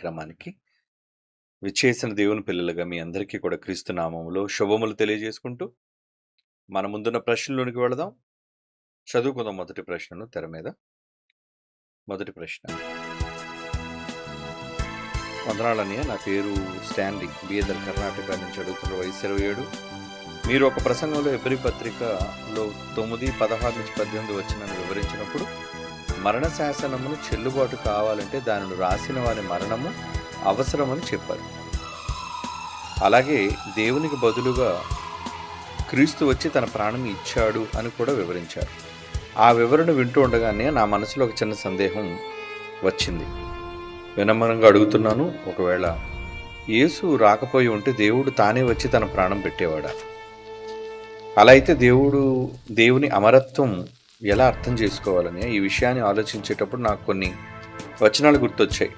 క్రమానికి విచ్చేసిన దేవుని పిల్లలుగా మీ అందరికీ కూడా క్రీస్తు నామములో శుభములు తెలియజేసుకుంటూ మన ముందున్న ప్రశ్నలోనికి వెళదాం. చదువుకుందాం మొదటి ప్రశ్నను తెర మీద. మొదటి ప్రశ్న. వందనాలన్నయ్య, నా పేరు స్టాన్లీ, బిఎదర్ కర్ణాటక నుంచి అడుగుతున్న, వయసు 27. మీరు ఒక ప్రసంగంలో హెబ్రీ పత్రికలో 9:16-18 వచనాన్ని వివరించినప్పుడు మరణ శాసనమును చెల్లుబాటు కావాలంటే దానిని రాసిన వారి మరణము అవసరమని చెప్పారు. అలాగే దేవునికి బదులుగా క్రీస్తు వచ్చి తన ప్రాణం ఇచ్చాడు అని కూడా వివరించారు. ఆ వివరణ వింటూ ఉండగానే నా మనసులో ఒక చిన్న సందేహం వచ్చింది. వినమ్రంగా అడుగుతున్నాను, ఒకవేళ యేసు రాకపోయి ఉంటే దేవుడు తానే వచ్చి తన ప్రాణం పెట్టేవాడా? అలా అయితే దేవుని అమరత్వం ఎలా అర్థం చేసుకోవాలని ఈ విషయాన్ని ఆలోచించేటప్పుడు నాకు కొన్ని వచనాలు గుర్తొచ్చాయి.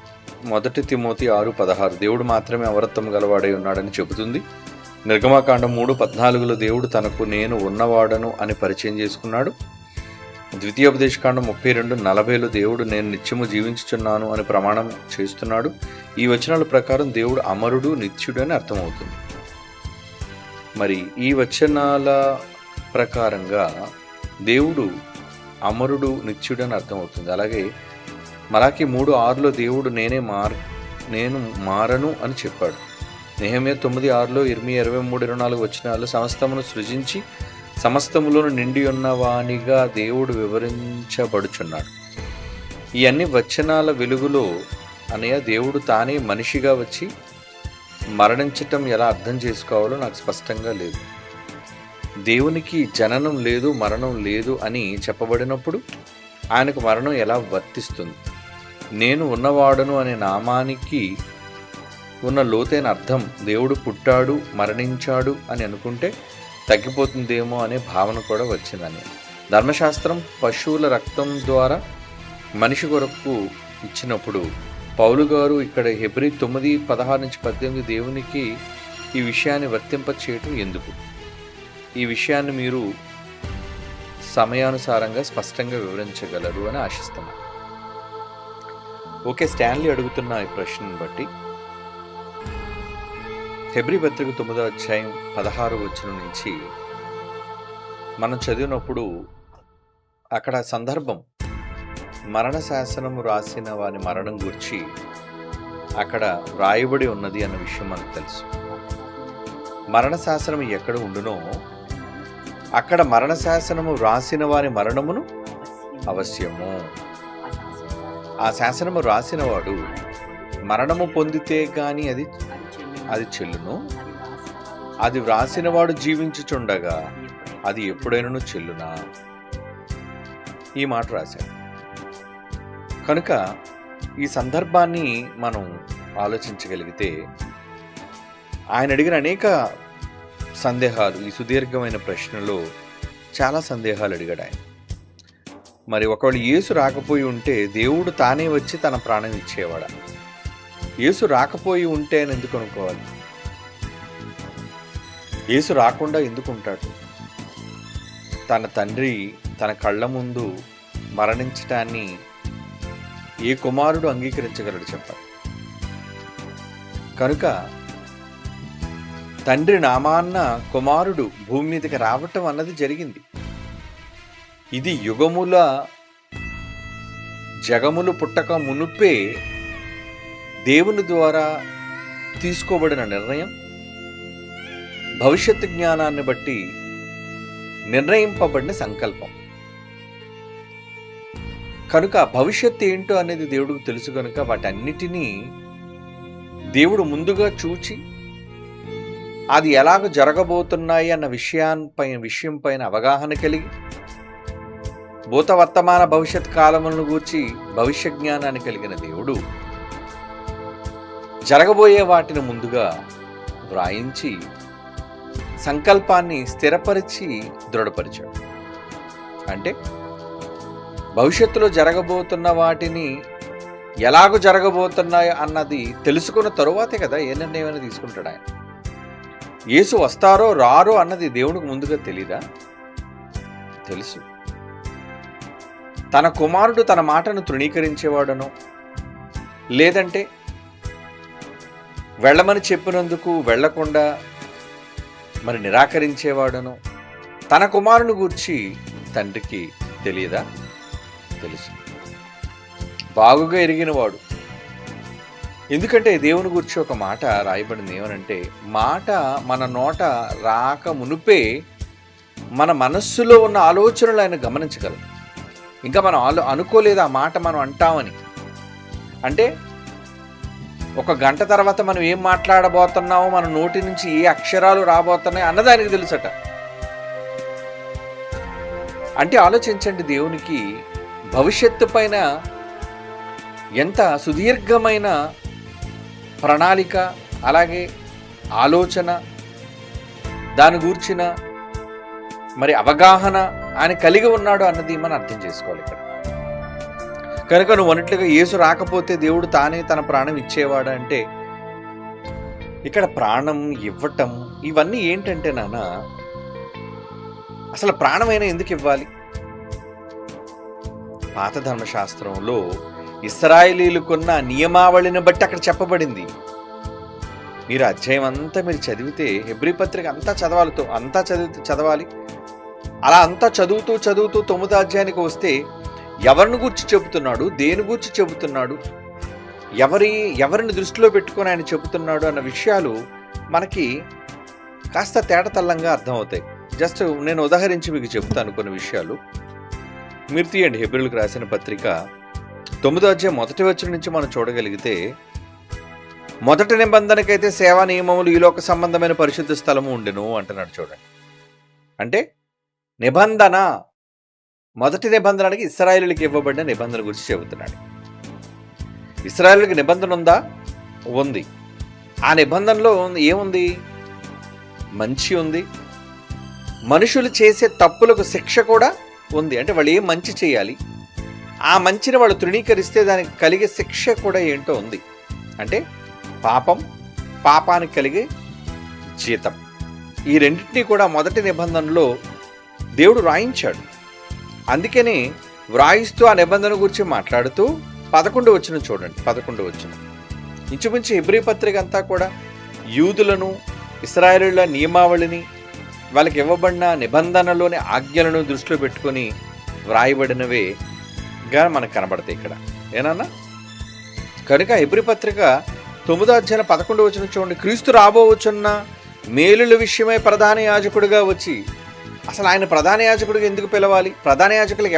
1 తిమోతి 6:16 దేవుడు మాత్రమే అమరత్వం గలవాడై ఉన్నాడని చెబుతుంది. నిర్గమకాండం 3:14 దేవుడు తనకు నేను ఉన్నవాడను అని పరిచయం చేసుకున్నాడు. ద్వితీయోపదేశకాండం 32:40 దేవుడు నేను నిత్యము జీవించుచున్నాను అని ప్రమాణం చేస్తున్నాడు. ఈ వచనాల ప్రకారం దేవుడు అమరుడు, నిత్యుడు అని అర్థమవుతుంది. మరి ఈ వచనాల ప్రకారంగా దేవుడు అమరుడు, నిత్యుడు అని అర్థమవుతుంది. అలాగే మలాకి 3:6 దేవుడు నేను మారను అని చెప్పాడు. నెహెమ్యా 9:6, ఇర్మియా 23:24 వచనాలు సమస్తమును సృజించి సమస్తములోను నిండి ఉన్నవానిగా దేవుడు వివరించబడుచున్నాడు. ఈ అన్ని వచనాల వెలుగులో అనయ్య దేవుడు తానే మనిషిగా వచ్చి మరణించటం ఎలా అర్థం చేసుకోవాలో నాకు స్పష్టంగా లేదు. దేవునికి జననం లేదు, మరణం లేదు అని చెప్పబడినప్పుడు ఆయనకు మరణం ఎలా వర్తిస్తుంది? నేను ఉన్నవాడను అనే నామానికి ఉన్న లోతైన అర్థం దేవుడు పుట్టాడు, మరణించాడు అని అనుకుంటే తగ్గిపోతుందేమో అనే భావన కూడా వచ్చిందని. ధర్మశాస్త్రం పశువుల రక్తం ద్వారా మనిషి కొరకు ఇచ్చినప్పుడు పౌలు గారు ఇక్కడ హెబ్రీ 9:16-18 దేవునికి ఈ విషయాన్ని వర్తింప చేయటం ఎందుకు? ఈ విషయాన్ని మీరు సమయానుసారంగా స్పష్టంగా వివరించగలరు అని ఆశిస్తున్నాను. ఓకే, స్టాన్లీ అడుగుతున్న ఈ ప్రశ్నను బట్టి హెబ్రీ పత్రిక 9వ అధ్యాయం 16 వచనం నుంచి మనం చదివినప్పుడు అక్కడ సందర్భం మరణ శాసనము రాసిన వారి మరణం గురించి అక్కడ వ్రాయబడి ఉన్నది అన్న విషయం మనకు తెలుసు. మరణ శాసనం ఎక్కడ ఉండునో అక్కడ మరణ శాసనము రాసిన వారి మరణమును అవశ్యము. ఆ శాసనము రాసిన వాడు మరణము పొందితే గాని అది చెల్లును, అది వ్రాసిన వాడు జీవించుచుండగా అది ఎప్పుడైనా చెల్లునా? ఈ మాట రాశాడు. కనుక ఈ సందర్భాన్ని మనం ఆలోచించగలిగితే ఆయన అడిగిన అనేక సందేహాలు, ఈ సుదీర్ఘమైన ప్రశ్నలో చాలా సందేహాలు అడిగాడు ఆయన. మరి ఒకవేళ యేసు రాకపోయి ఉంటే దేవుడు తానే వచ్చి తన ప్రాణం ఇచ్చేవాడా? యేసు రాకపోయి ఉంటే అని ఎందుకు అనుకోవాలి? యేసు రాకుండా ఎందుకు ఉంటాడు? తన తండ్రి తన కళ్ళ ముందు మరణించటాన్ని ఏ కుమారుడు అంగీకరించగలడు చెప్పాలి? కనుక తండ్రి నామాన్న కుమారుడు భూమి మీదకి రావటం అన్నది జరిగింది. ఇది జగములు పుట్టక మునుపే దేవుని ద్వారా తీసుకోబడిన నిర్ణయం, భవిష్యత్తు జ్ఞానాన్ని బట్టి నిర్ణయింపబడిన సంకల్పం. కనుక భవిష్యత్తు ఏంటో అనేది దేవుడికి తెలుసు. కనుక వాటన్నిటినీ దేవుడు ముందుగా చూచి అది ఎలాగ జరగబోతున్నాయి అన్న విషయం పైన అవగాహన కలిగి భూత వర్తమాన భవిష్యత్ కాలములను గూర్చి భవిష్య జ్ఞానాన్ని కలిగిన దేవుడు జరగబోయే వాటిని ముందుగా వ్రాయించి సంకల్పాన్ని స్థిరపరిచి దృఢపరిచాడు. అంటే భవిష్యత్తులో జరగబోతున్న వాటిని ఎలాగో జరగబోతున్నాయో అన్నది తెలుసుకున్న తరువాతే కదా ఏ నిర్ణయమైనా తీసుకుంటాడు ఆయన. యేసు వస్తారో రారో అన్నది దేవుడికి ముందుగా తెలీదా? తెలుసు. తన కుమారుడు తన మాటను తృణీకరించేవాడనో లేదంటే వెళ్ళమని చెప్పినందుకు వెళ్ళకుండా మరి నిరాకరించేవాడును తన కుమారుని గూర్చి తండ్రికి తెలియదా? తెలుసు, బాగుగా ఎరిగినవాడు. ఎందుకంటే దేవుని గురించి ఒక మాట రాయబడింది. ఏమనంటే, మాట మన నోట రాక మునుపే మన మనస్సులో ఉన్న ఆలోచనలు ఆయన గమనించగలరు. ఇంకా మనం అనుకోలేదు ఆ మాట మనం అంటామని. అంటే ఒక గంట తర్వాత మనం ఏం మాట్లాడబోతున్నామో, మన నోటి నుంచి ఏ అక్షరాలు రాబోతున్నాయి అన్నది ఆయనకు తెలుసట. అంటే ఆలోచించండి, దేవునికి భవిష్యత్తు పైన ఎంత సుదీర్ఘమైన ప్రణాళిక, అలాగే ఆలోచన, దాని గూర్చిన మరి అవగాహన ఆయన కలిగి ఉన్నాడు అన్నది మనం అర్థం చేసుకోవాలి ఇక్కడ. కనుక నువ్వు అన్నట్లుగా యేసు రాకపోతే దేవుడు తానే తన ప్రాణం ఇచ్చేవాడు అంటే, ఇక్కడ ప్రాణం ఇవ్వటం ఇవన్నీ ఏంటంటే నాన్న, అసలు ప్రాణమైనా ఎందుకు ఇవ్వాలి? పాత ధర్మశాస్త్రంలో ఇశ్రాయేలీయులకున్న నియమావళిని బట్టి అక్కడ చెప్పబడింది. మీరు అధ్యాయం అంతా మీరు చదివితే, హెబ్రీ పత్రిక అంతా చదవాలి. అలా అంతా చదువుతూ 9వ అధ్యాయానికి వస్తే ఎవరిని గూర్చి చెబుతున్నాడు, దేని గూర్చి చెబుతున్నాడు, ఎవరిని దృష్టిలో పెట్టుకొని ఆయన చెబుతున్నాడు అన్న విషయాలు మనకి కాస్త తేటతల్లంగా అర్థమవుతాయి. జస్ట్ నేను ఉదాహరించి మీకు చెబుతాను కొన్ని విషయాలు. మీరు తీయండి హెబ్రీయులకు రాసిన పత్రిక 9వ అధ్యాయం 1వ వచనం నుంచి మనం చూడగలిగితే, మొదటి నిబంధనకైతే సేవా నియమములు ఈలోక సంబంధమైన పరిశుద్ధ స్థలము ఉండెను అంటున్నాడు. చూడండి, అంటే నిబంధన, మొదటి నిబంధనకి ఇశ్రాయేలులకు ఇవ్వబడిన నిబంధన గురించి చెబుతున్నాడు. ఇశ్రాయేలుకి నిబంధన ఉందా? ఉంది. ఆ నిబంధనలో ఏముంది? మంచి ఉంది, మనుషులు చేసే తప్పులకు శిక్ష కూడా ఉంది. అంటే వాళ్ళు ఏం మంచి చేయాలి, ఆ మంచిని వాళ్ళు తృణీకరిస్తే దానికి కలిగే శిక్ష కూడా ఏంటో ఉంది. అంటే పాపానికి కలిగే జీతం. ఈ రెండింటినీ కూడా మొదటి నిబంధనలో దేవుడు వ్రాయించాడు. అందుకని వ్రాయిస్తూ ఆ నిబంధన గురించి మాట్లాడుతూ 11వ వచనం చూడండి. 11వ వచనం ఇంచుమించు హెబ్రీ పత్రిక అంతా కూడా యూదులను, ఇశ్రాయేలీయుల నియమావళిని, వాళ్ళకి ఇవ్వబడిన నిబంధనలోని ఆజ్ఞలను దృష్టిలో పెట్టుకొని వ్రాయబడినవేగా మనకు కనబడతాయి ఇక్కడ. ఏనన్నా? కనుక హెబ్రీ పత్రిక 9వ అధ్యాయం 11వ వచనం చూడండి. క్రీస్తు రాబోవచ్చున్న మేలుల విషయమై ప్రధాన యాజకుడిగా వచ్చి, అసలు ఆయన ప్రధాన యాజకుడిగా ఎందుకు పిలవాలి? ప్రధాన యాజకులకు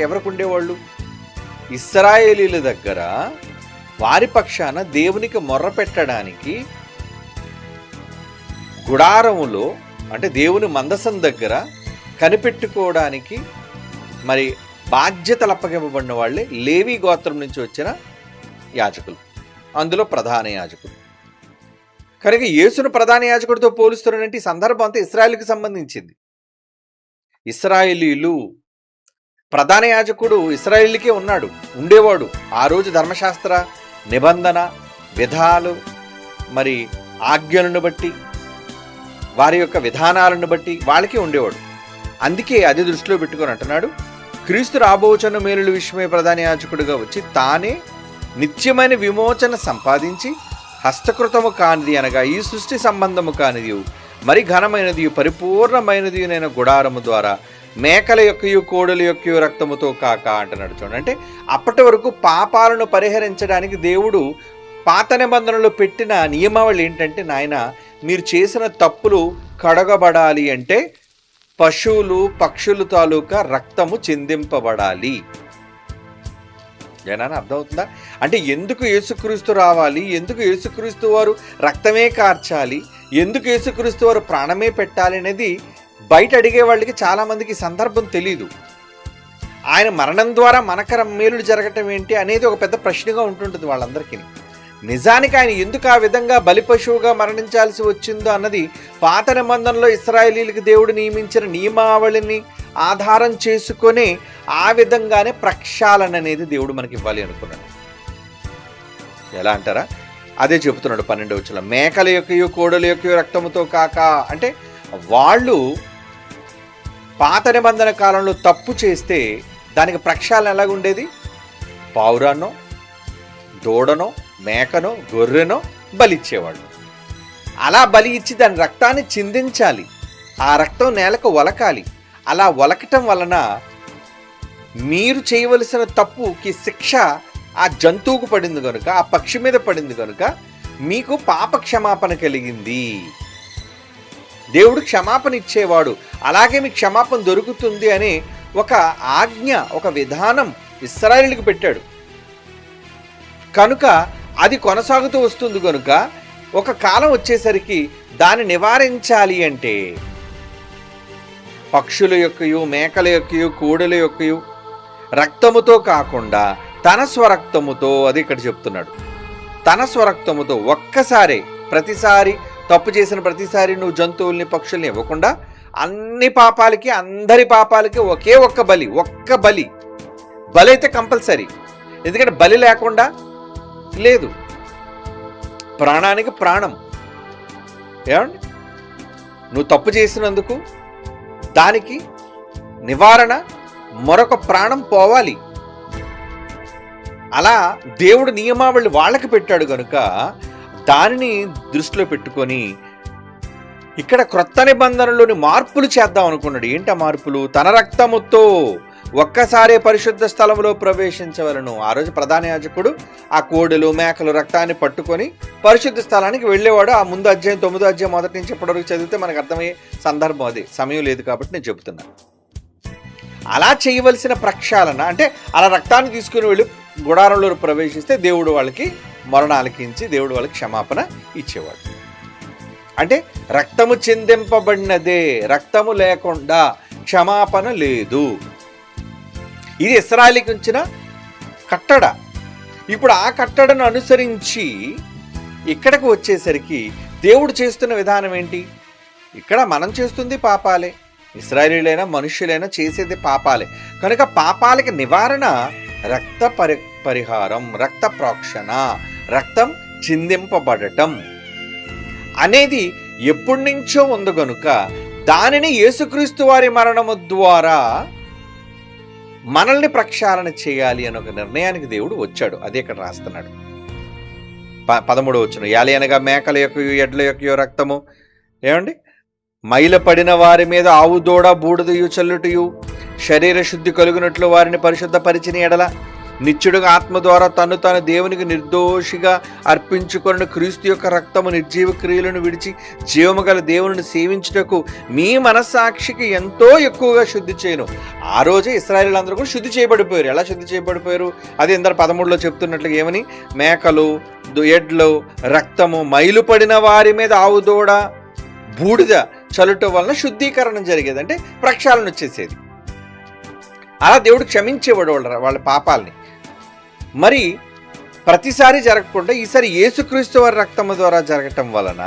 ఎవరికి ఉండేవాళ్ళు? ఇశ్రాయేలీల దగ్గర వారి పక్షాన దేవునికి మొర్ర పెట్టడానికి గుడారములో, అంటే దేవుని మందసం దగ్గర కనిపెట్టుకోవడానికి మరి బాధ్యతలు అప్పగింపబడిన వాళ్ళే లేవి గోత్రం నుంచి వచ్చిన యాజకులు, అందులో ప్రధాన యాజకుడు. కనుక యేసును ప్రధాన యాజకుడితో పోలుస్తున్నాడంటే ఈ సందర్భం అంతా ఇశ్రాయేలుకి సంబంధించింది. ఇశ్రాయేలీలు ప్రధాన యాజకుడు ఇశ్రాయేలుకే ఉండేవాడు. ఆ రోజు ధర్మశాస్త్ర నిబంధన విధాలు మరి ఆజ్ఞలను బట్టి, వారి యొక్క విధానాలను బట్టి వాళ్ళకి ఉండేవాడు. అందుకే అది దృష్టిలో పెట్టుకొని అంటున్నాడు, క్రీస్తు రాబోచున్న మేలుల విషయమై ప్రధాన యాజకుడిగా వచ్చి తానే నిత్యమైన విమోచన సంపాదించి హస్తకృతము కానిది, అనగా ఈ సృష్టి సంబంధము కానిది మరి ఘనమైనది పరిపూర్ణమైనది నేను గుడారము ద్వారా మేకల యొక్కయు కోడల యొక్కయు రక్తముతో కాక అంటున్నాడు. చూడండి, అంటే అప్పటి వరకు పాపాలను పరిహరించడానికి దేవుడు పాత నిబంధనలు పెట్టిన నియమావళి ఏంటంటే, నాయన మీరు చేసిన తప్పులు కడగబడాలి అంటే పశువులు పక్షుల తాలూకా రక్తము చిందింపబడాలి. ఏనా అర్థమవుతుందా? అంటే ఎందుకు యేసుక్రీస్తు రావాలి, ఎందుకు యేసుక్రీస్తు వారు రక్తమే కార్చాలి, ఎందుకు యేసుక్రీస్తు వారు ప్రాణమే పెట్టాలి అనేది బయట అడిగే వాళ్ళకి చాలామందికి సందర్భం తెలీదు. ఆయన మరణం ద్వారా మనకర మేలులు జరగటం ఏంటి అనేది ఒక పెద్ద ప్రశ్నగా ఉంటుంటుంది వాళ్ళందరికీ. నిజానికి ఆయన ఎందుకు ఆ విధంగా బలి పశువుగా మరణించాల్సి వచ్చిందో అన్నది పాత నిబంధనలో ఇశ్రాయేలీలకు దేవుడు నియమించిన నియమావళిని ఆధారం చేసుకొని ఆ విధంగానే ప్రక్షాళన అనేది దేవుడు మనకి ఇవ్వాలి అనుకున్నాడు. ఎలా అంటారా? అదే చెబుతున్నాడు 12వ వచనంలో, మేకల యొక్కయు కోడల యొక్కయు రక్తముతో కాక. అంటే వాళ్ళు పాత నిబంధన కాలంలో తప్పు చేస్తే దానికి ప్రక్షాళన ఎలాగుండేది? పావురాన్నో, దూడనో, మేకనో, గొర్రెనో బలిచ్చేవాడు. అలా బలి ఇచ్చి దాని రక్తాన్ని చిందించాలి, ఆ రక్తం నేలకు ఒలకాలి. అలా ఒలకటం వలన మీరు చేయవలసిన తప్పుకి శిక్ష ఆ జంతువుకు పడింది కనుక, ఆ పక్షి మీద పడింది కనుక మీకు పాప క్షమాపణ కలిగింది. దేవుడు క్షమాపణ ఇచ్చేవాడు, అలాగే మీకు క్షమాపణ దొరుకుతుంది అనే ఒక ఆజ్ఞ, ఒక విధానం ఇశ్రాయేలుకి పెట్టాడు కనుక అది కొనసాగుతూ వస్తుంది. కనుక ఒక కాలం వచ్చేసరికి దాన్ని నివారించాలి అంటే పక్షుల యొక్కయు, మేకల యొక్కయు, కోడెల యొక్కయు రక్తముతో కాకుండా తన స్వరక్తముతో, అది ఇక్కడ చెప్తున్నాడు, తన స్వరక్తముతో ఒక్కసారి, ప్రతిసారి తప్పు చేసిన ప్రతిసారి నువ్వు జంతువుల్ని పక్షుల్ని ఇవ్వకుండా అన్ని పాపాలకి, అందరి పాపాలకి ఒకే ఒక్క బలి, ఒక్క బలి. బలి అయితే కంపల్సరీ, ఎందుకంటే బలి లేకుండా లేదు. ప్రాణానికి ప్రాణం. ఏమండి, నువ్వు తప్పు చేసినందుకు దానికి నివారణ మరొక ప్రాణం పోవాలి. అలా దేవుడు నియమావళి వాళ్ళకి పెట్టాడు కనుక దానిని దృష్టిలో పెట్టుకొని ఇక్కడ క్రొత్త నిబంధనలోని మార్పులు చేద్దాం అనుకున్నాడు. ఏంటి ఆ మార్పులు? తన రక్తముతో ఒక్కసారే పరిశుద్ధ స్థలంలో ప్రవేశించవలను. ఆ రోజు ప్రధాన యాజకుడు ఆ కోడెలు, మేకలు రక్తాన్ని పట్టుకొని పరిశుద్ధ స్థలానికి వెళ్ళేవాడు. ఆ ముందు అధ్యాయం 9వ అధ్యాయం మొదటి నుంచి ఇప్పటివరకు చదివితే మనకు అర్థమయ్యే సందర్భం అది. సమయం లేదు కాబట్టి నేను చెబుతున్నాను. అలా చేయవలసిన ప్రక్షాళన అంటే అలా రక్తాన్ని తీసుకుని వెళ్ళి గుడారంలో ప్రవేశిస్తే దేవుడు వాళ్ళకి మరణాలకించి దేవుడు వాళ్ళకి క్షమాపణ ఇచ్చేవాడు. అంటే రక్తము చిందింపబడినదే, రక్తము లేకుండా క్షమాపణ లేదు. ఇది ఇశ్రాయేలుకి ఉంచిన కట్టడ. ఇప్పుడు ఆ కట్టడను అనుసరించి ఇక్కడికి వచ్చేసరికి దేవుడు చేస్తున్న విధానం ఏంటి? ఇక్కడ మనం చేస్తుంది పాపాలే, ఇశ్రాయేలీలైనా మనుష్యులైనా చేసేది పాపాలే. కనుక పాపాలకి నివారణ రక్త పరిహారం, రక్త ప్రోక్షణ, రక్తం చిందింపబడటం అనేది ఎప్పటి నుంచో ఉంది కనుక దానిని యేసుక్రీస్తు వారి మరణము ద్వారా మనల్ని ప్రక్షాళన చేయాలి అని ఒక నిర్ణయానికి దేవుడు వచ్చాడు. అదే ఇక్కడ రాస్తున్నాడు 13వ వచనం. యాలి అనగా మేకల యొక్క, ఎడ్ల యొక్క రక్తము, ఏమండి, మైల పడిన వారి మీద ఆవు దూడ బూడిదయు చల్లుటయు, శరీర శుద్ధి కలుగునట్లు వారిని పరిశుద్ధపరిచిన ఎడల నిత్యుడుగా ఆత్మ ద్వారా తను తాను దేవునికి నిర్దోషిగా అర్పించుకొని క్రీస్తు యొక్క రక్తము నిర్జీవ క్రియలను విడిచి జీవము గల దేవుని సేవించుటకు మీ మనస్సాక్షికి ఎంతో ఎక్కువగా శుద్ధి చేయను. ఆ రోజే ఇశ్రాయేలీయులందరూ కూడా శుద్ధి చేయబడిపోయారు. ఎలా శుద్ధి చేయబడిపోయారు? అది ఇందరు 13లో చెప్తున్నట్లుగా ఏమని? మేకలు, ఎడ్లు రక్తము, మైలు పడిన వారి మీద ఆవు దూడ బూడిద చల్లటం వలన శుద్ధీకరణం జరిగేది, అంటే ప్రక్షాళన వచ్చేసేది. అలా దేవుడు క్షమించేవాడు వాళ్ళ పాపాలని. మరి ప్రతిసారి జరగకుండా ఈసారి యేసుక్రీస్తు వారి రక్తము ద్వారా జరగటం వలన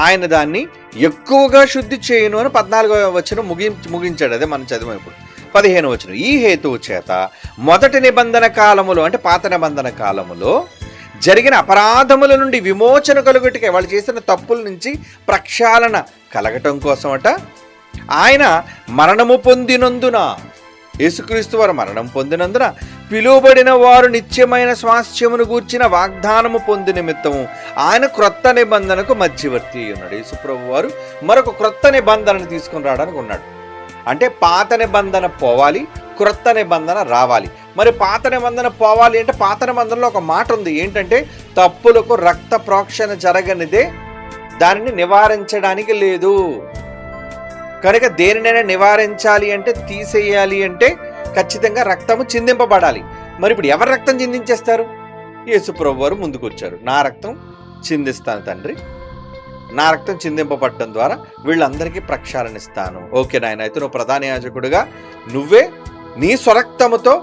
ఆయన దాన్ని ఎక్కువగా శుద్ధి చేయను అని 14వ వచనం ముగించాడు. అదే మనం చదివాం ఇప్పుడు 15వ వచనం. ఈ హేతువు చేత మొదటి నిబంధన కాలములో, అంటే పాత నిబంధన కాలములో జరిగిన అపరాధముల నుండి విమోచన కలుగుటకే, వాళ్ళు చేసిన తప్పుల నుంచి ప్రక్షాళన కలగటం కోసమట ఆయన మరణము పొందినందున, యేసుక్రీస్తు వారు మరణం పొందినందున పిలువబడిన వారు నిత్యమైన స్వాస్థ్యమును గూర్చిన వాగ్దానము పొంది నిమిత్తము ఆయన క్రొత్త నిబంధనకు మధ్యవర్తి ఉన్నాడు. యేసుప్రభు వారు మరొక క్రొత్త నిబంధనను తీసుకుని రావడానికి ఉన్నాడు. అంటే పాత నిబంధన పోవాలి, క్రొత్త నిబంధన రావాలి. మరి పాత నిబంధన పోవాలి అంటే పాత నిబంధనలో ఒక మాట ఉంది. ఏంటంటే తప్పులకు రక్త ప్రోక్షణ జరగనిదే దానిని నివారించడానికి లేదు. కనుక దేనినైనా నివారించాలి అంటే, తీసేయాలి అంటే ఖచ్చితంగా రక్తము చిందింపబడాలి. మరి ఇప్పుడు ఎవరు రక్తం చిందించేస్తారు? యేసుప్రభు వారు ముందుకు వచ్చారు. నా రక్తం చిందిస్తాను తండ్రి, నా రక్తం చిందింపబడటం ద్వారా వీళ్ళందరికీ ప్రక్షాళన ఇస్తాను. ఓకే నాయన, అయితే నువ్వు ప్రధాన యాజకుడుగా నువ్వే నీ స్వరక్తముతో